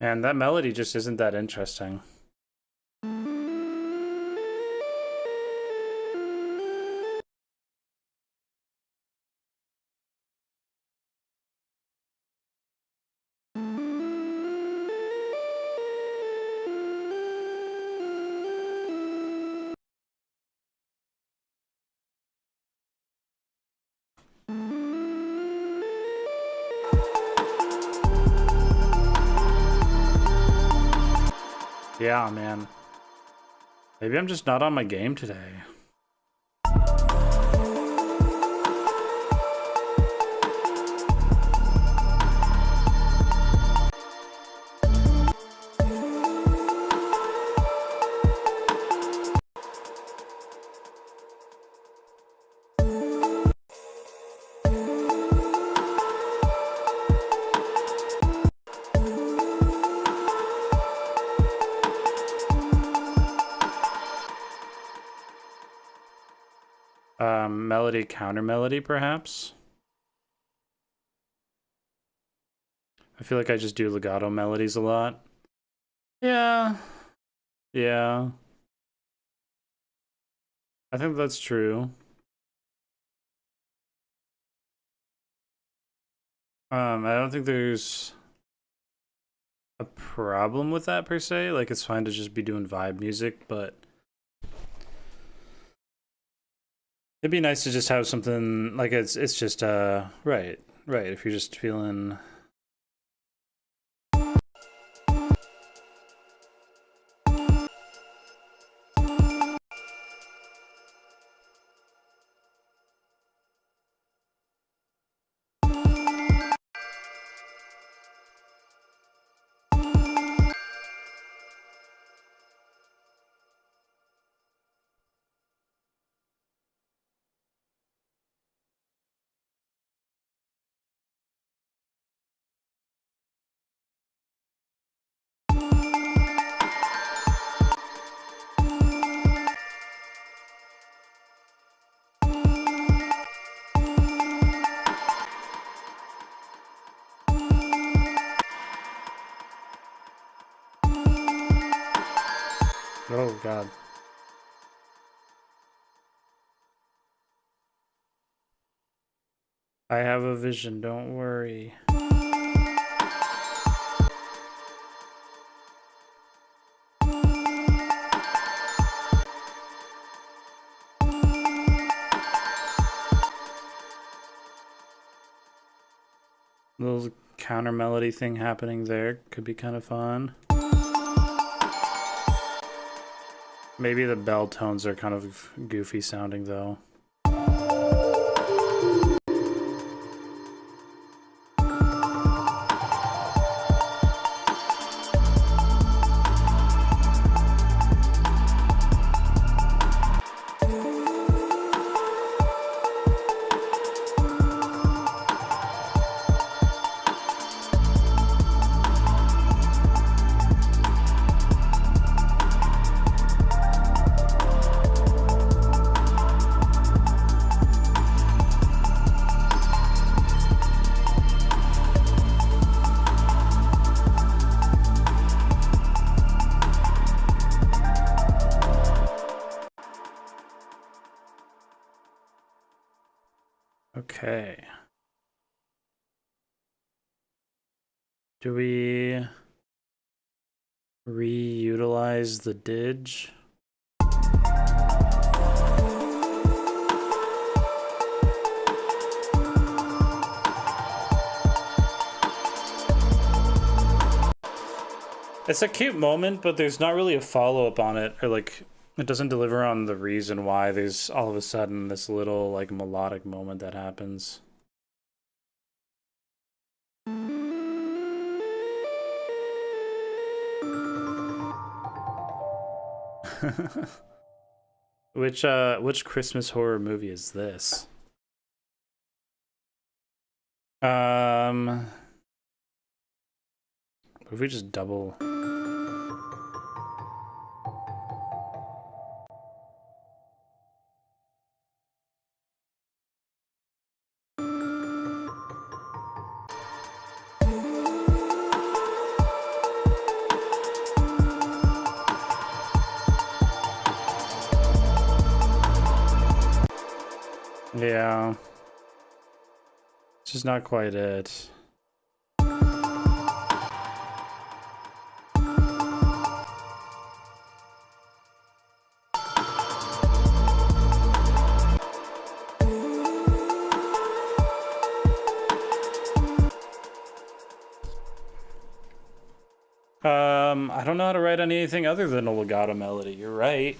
And that melody just isn't that interesting. Yeah, man. Maybe I'm just not on my game today. Melody, counter melody, perhaps? I feel like I just do legato melodies a lot. Yeah. Yeah. I think that's true. I don't think there's a problem with that per se. Like, it's fine to just be doing vibe music, but it'd be nice to just have something like it's just right. If you're just feeling oh god. I have a vision, don't worry. Little counter melody thing happening there could be kind of fun. Maybe the bell tones are kind of goofy sounding though. Okay. Do we reutilize the Didge? It's a cute moment, but there's not really a follow-up on it, or like it doesn't deliver on the reason why there's all of a sudden this little like melodic moment that happens. Which Christmas horror movie is this? What if we just double? Yeah. It's just not quite it. I don't know how to write on anything other than a legato melody. You're right.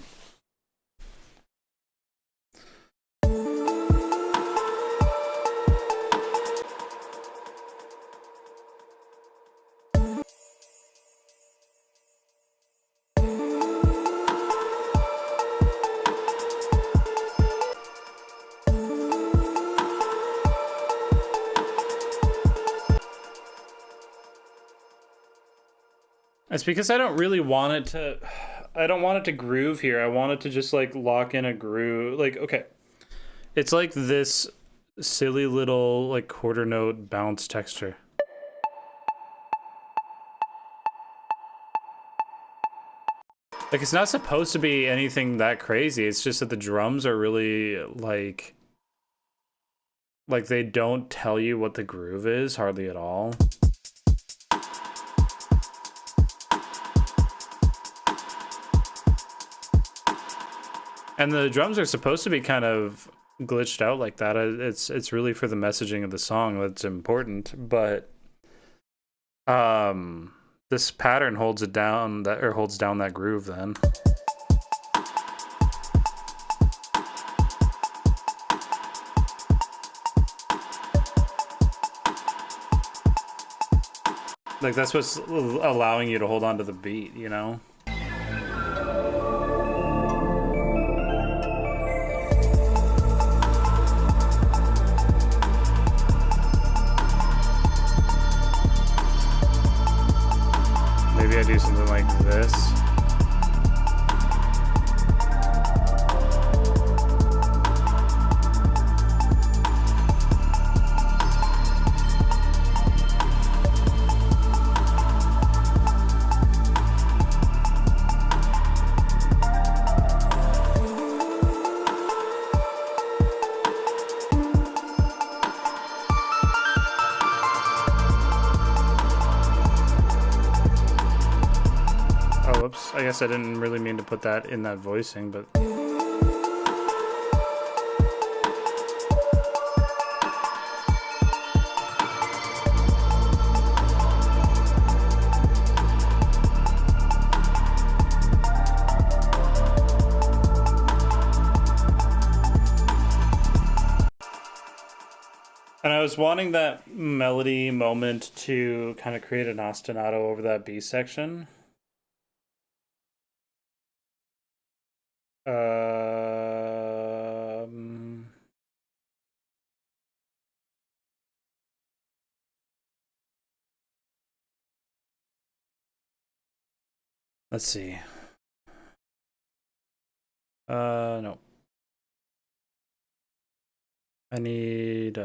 It's because I don't really want it to. I don't want it to groove here. I want it to just like lock in a groove. Like, okay, it's like this silly little like quarter note bounce texture. Like, it's not supposed to be anything that crazy. It's just that the drums are really like they don't tell you what the groove is hardly at all. And the drums are supposed to be kind of glitched out like that. It's really for the messaging of the song that's important, but this pattern holds it down, that or holds down that groove then. Like, that's what's allowing you to hold on to the beat, you know? Maybe I do something like this. I guess I didn't really mean to put that in that voicing, but... And I was wanting that melody moment to kind of create an ostinato over that B section. Let's see. No. I need,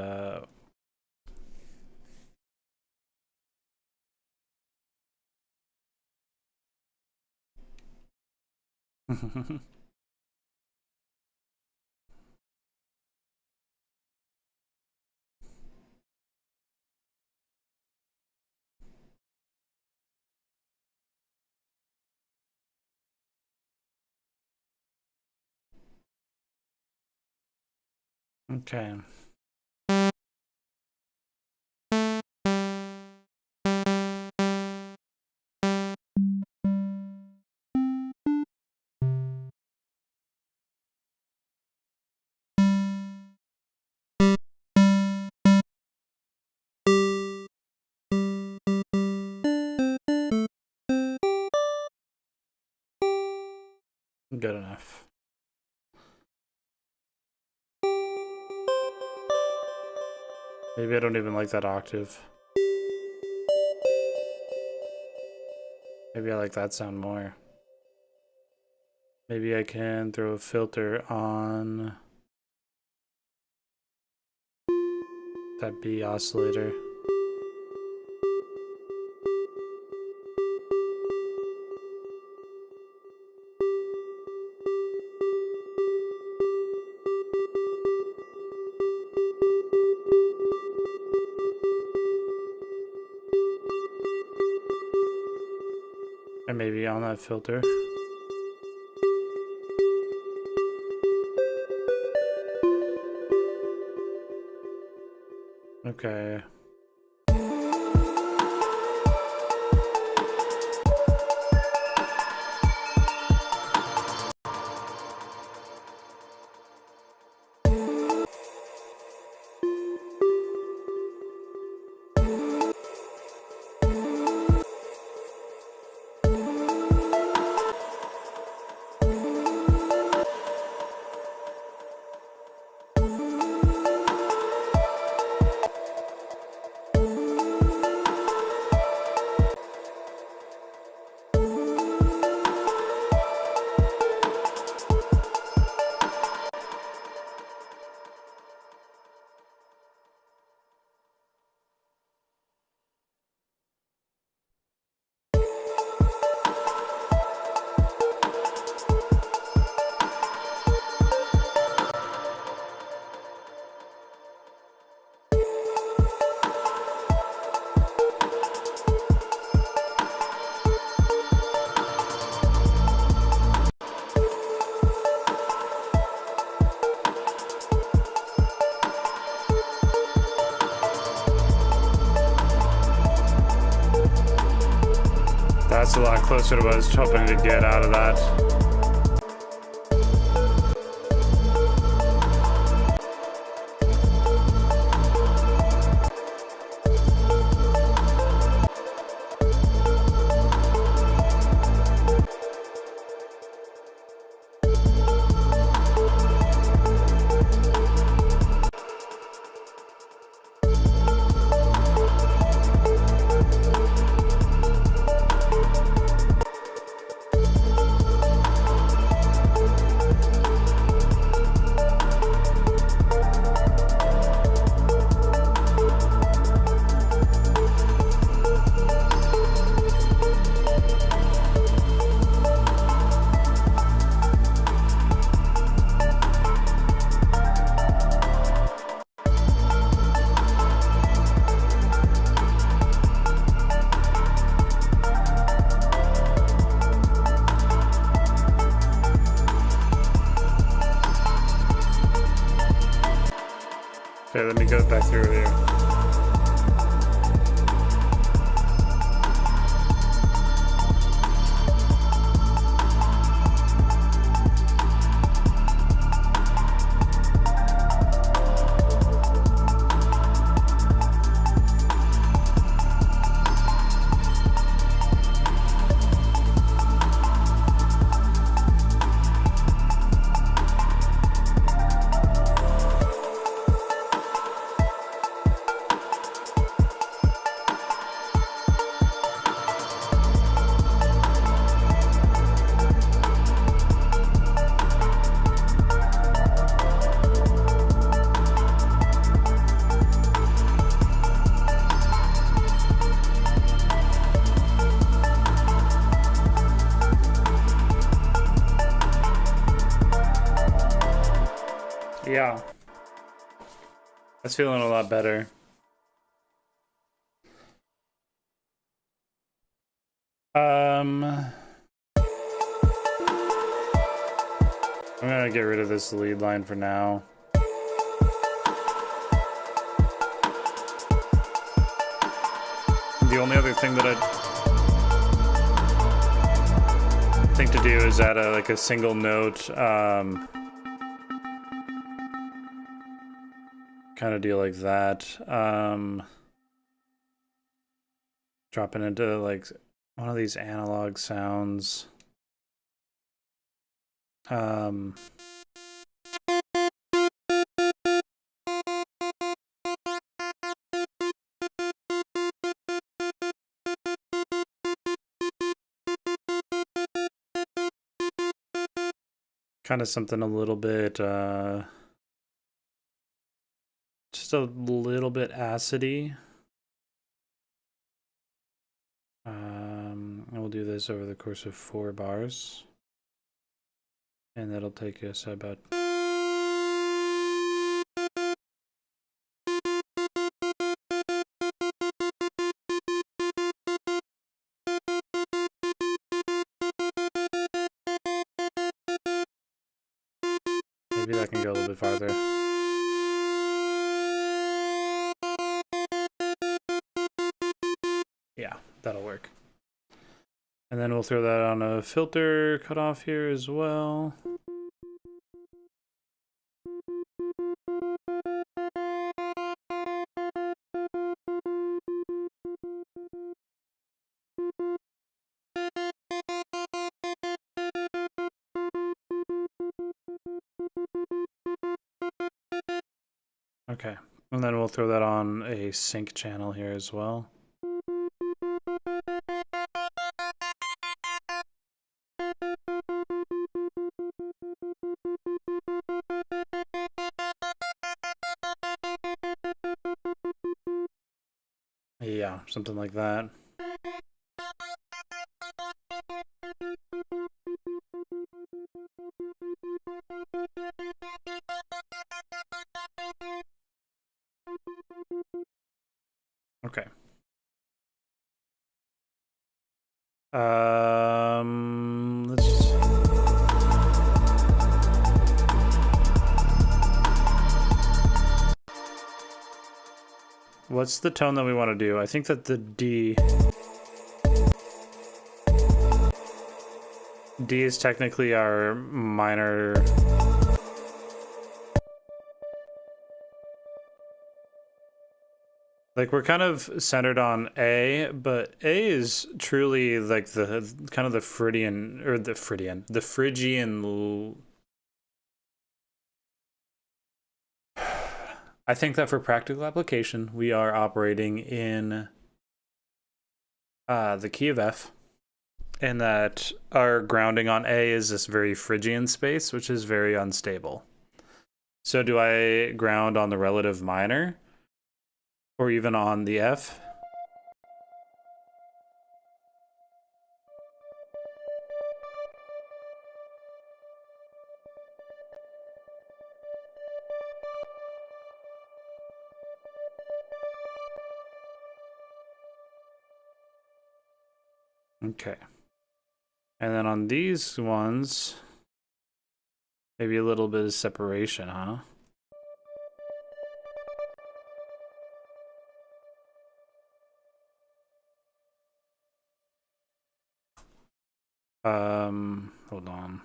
okay. Good enough. Maybe I don't even like that octave. Maybe I like that sound more. Maybe I can throw a filter on that B oscillator. And maybe on that filter. Okay. That's a lot closer to what I was hoping to get out of that. Okay, let me go back through here. Yeah. That's feeling a lot better. I'm gonna get rid of this lead line for now. The only other thing that I'd think to do is add like a single note kind of deal like that. Dropping into like one of these analog sounds. kind of something a little bit, just a little bit acidy. And we'll do this over the course of 4 bars. And that'll take us about... Maybe that can go a little bit farther. Yeah, that'll work. And then we'll throw that on a filter cutoff here as well. Okay, and then we'll throw that on a sync channel here as well. Yeah, something like that. Okay. Let's just... What's the tone that we want to do? I think that the D is technically our minor. Like, we're kind of centered on A, but A is truly like the kind of the Phrygian, or the Phrygian. I think that for practical application, we are operating in the key of F, and that our grounding on A is this very Phrygian space, which is very unstable. So do I ground on the relative minor? Or even on the F? Okay. And then on these ones, maybe a little bit of separation, huh? Hold on.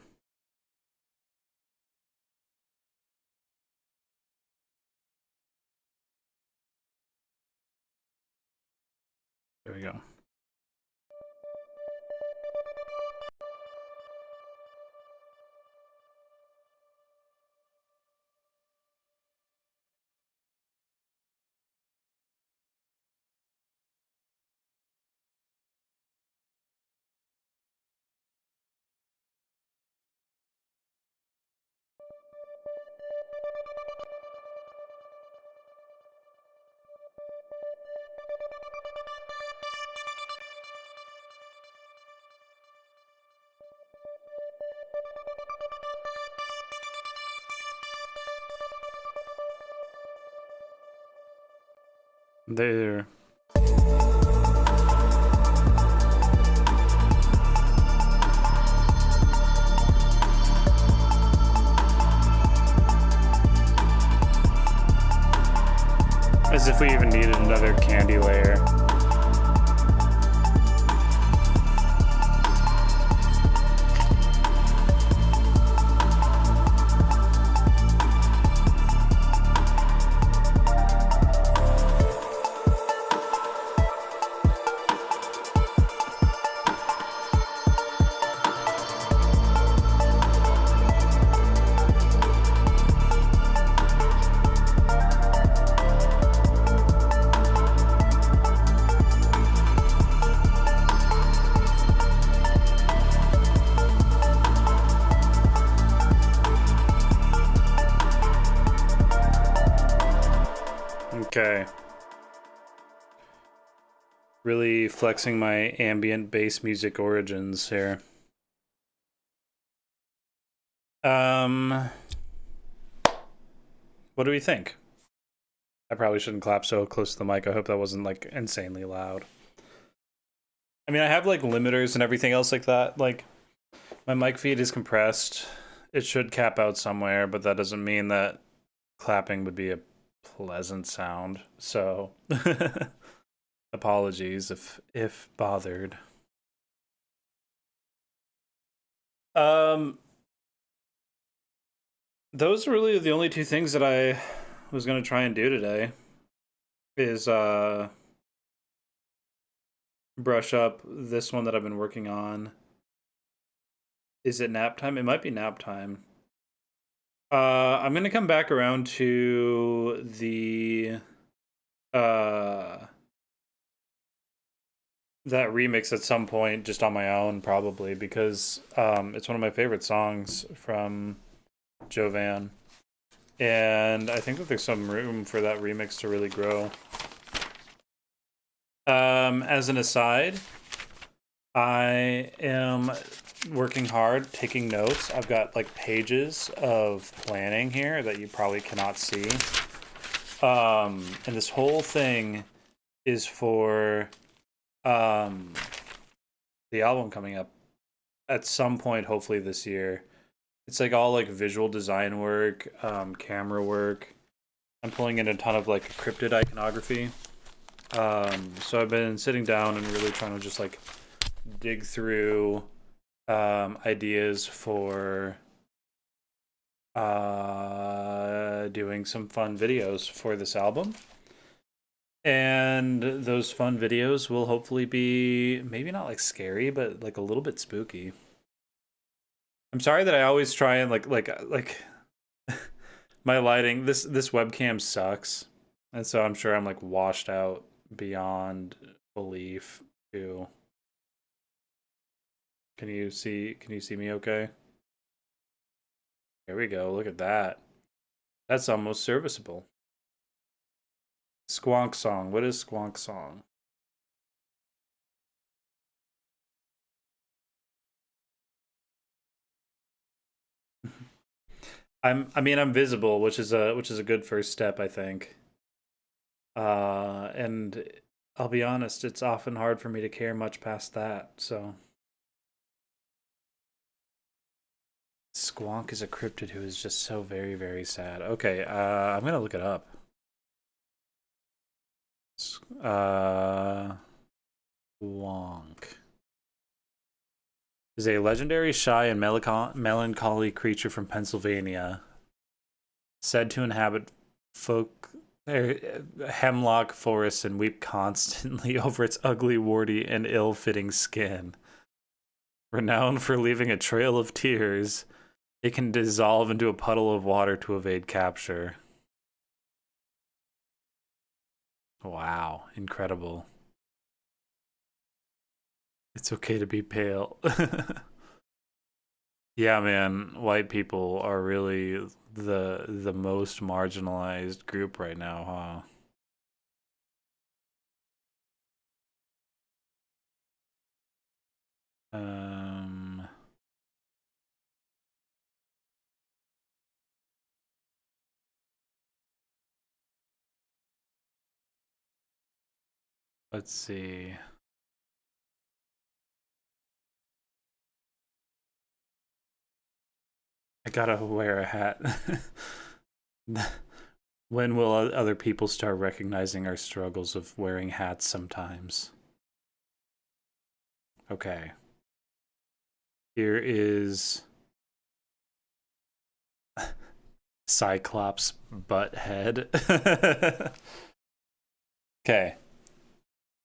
There we go. There. As if we even needed another candy layer. Okay. Really flexing my ambient bass music origins here. What do we think? I probably shouldn't clap so close to the mic. I hope that wasn't like insanely loud. I mean, I have like limiters and everything else like that. Like my mic feed is compressed. It should cap out somewhere, but that doesn't mean that clapping would be a pleasant sound. So apologies if bothered. Um those are really the only two things that I was going to try and do today is brush up this one that I've been working on. Is it nap time? It might be nap time. I'm gonna come back around to the uh that remix at some point just on my own probably because it's one of my favorite songs from Jovan. And I think that there's some room for that remix to really grow. As an aside, I am working hard, taking notes. I've got like pages of planning here that you probably cannot see. And this whole thing is for the album coming up at some point, hopefully this year. It's like all like visual design work, camera work. I'm pulling in a ton of like cryptid iconography. So I've been sitting down and really trying to just like dig through ideas for doing some fun videos for this album. And those fun videos will hopefully be maybe not like scary, but like a little bit spooky. I'm sorry that I always try and like my lighting. This webcam sucks, and so I'm sure I'm like washed out beyond belief too. Can you see me okay? Here we go. Look at that. That's almost serviceable. Squonk song. What is Squonk song? I'm visible, which is a good first step, I think. And I'll be honest, it's often hard for me to care much past that. So Squonk is a cryptid who is just so very, very sad. Okay, I'm gonna look it up. Squonk is a legendary, shy, and melancholy creature from Pennsylvania, said to inhabit folk hemlock forests and weep constantly over its ugly, warty, and ill-fitting skin. Renowned for leaving a trail of tears, it can dissolve into a puddle of water to evade capture. Wow, incredible. It's okay to be pale. Yeah, man, white people are really the most marginalized group right now, huh? Let's see. I gotta wear a hat. When will other people start recognizing our struggles of wearing hats sometimes? Okay. Here is Cyclops Butthead. Okay.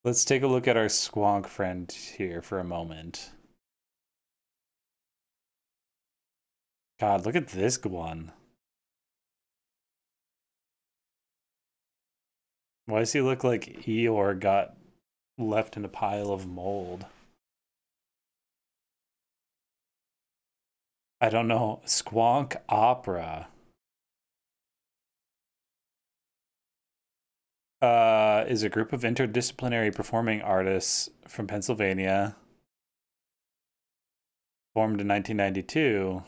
Let's take a look at our squonk friend here for a moment. God, look at this one. Why does he look like Eeyore got left in a pile of mold? I don't know. Squonk Opera. is a group of interdisciplinary performing artists from Pennsylvania, formed in 1992.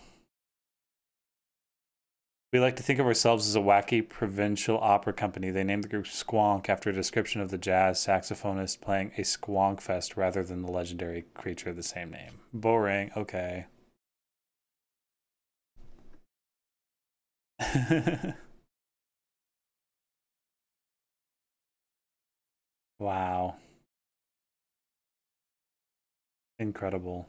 We like to think of ourselves as a wacky provincial opera company. They named the group Squonk after a description of the jazz saxophonist playing a squonk fest rather than the legendary creature of the same name. Boring. Okay. Wow. Incredible.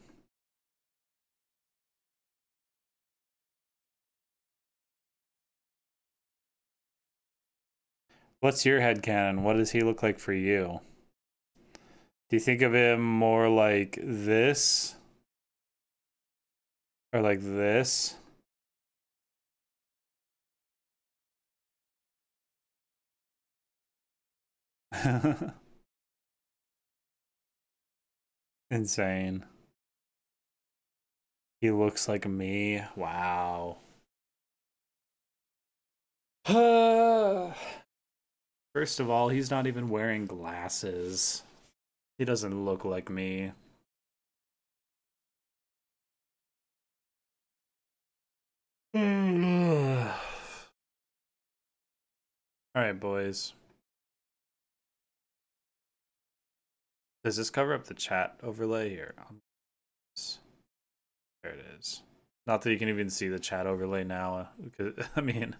What's your headcanon? What does he look like for you? Do you think of him more like this? Or like this? Insane. He looks like me. Wow. First of all, he's not even wearing glasses. He doesn't look like me. All right, boys. Does this cover up the chat overlay here? There it is. Not that you can even see the chat overlay now. Because, I mean,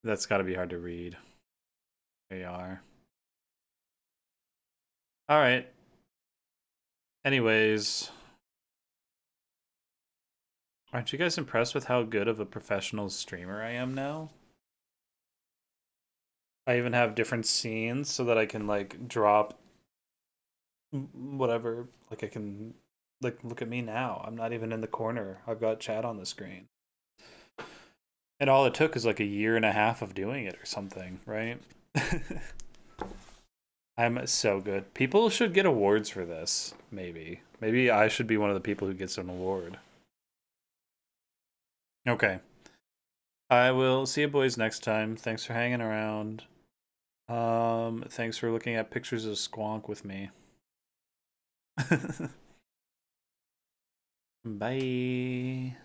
that's got to be hard to read. There you are. All right. Anyways. Aren't you guys impressed with how good of a professional streamer I am now? I even have different scenes so that I can like drop whatever. Like I can like look at me now. I'm not even in the corner. I've got chat on the screen. And all it took is like a year and a half of doing it or something, right? I'm so good. People should get awards for this, maybe. Maybe I should be one of the people who gets an award. Okay. I will see you boys next time. Thanks for hanging around. Thanks for looking at pictures of Squonk with me. Bye.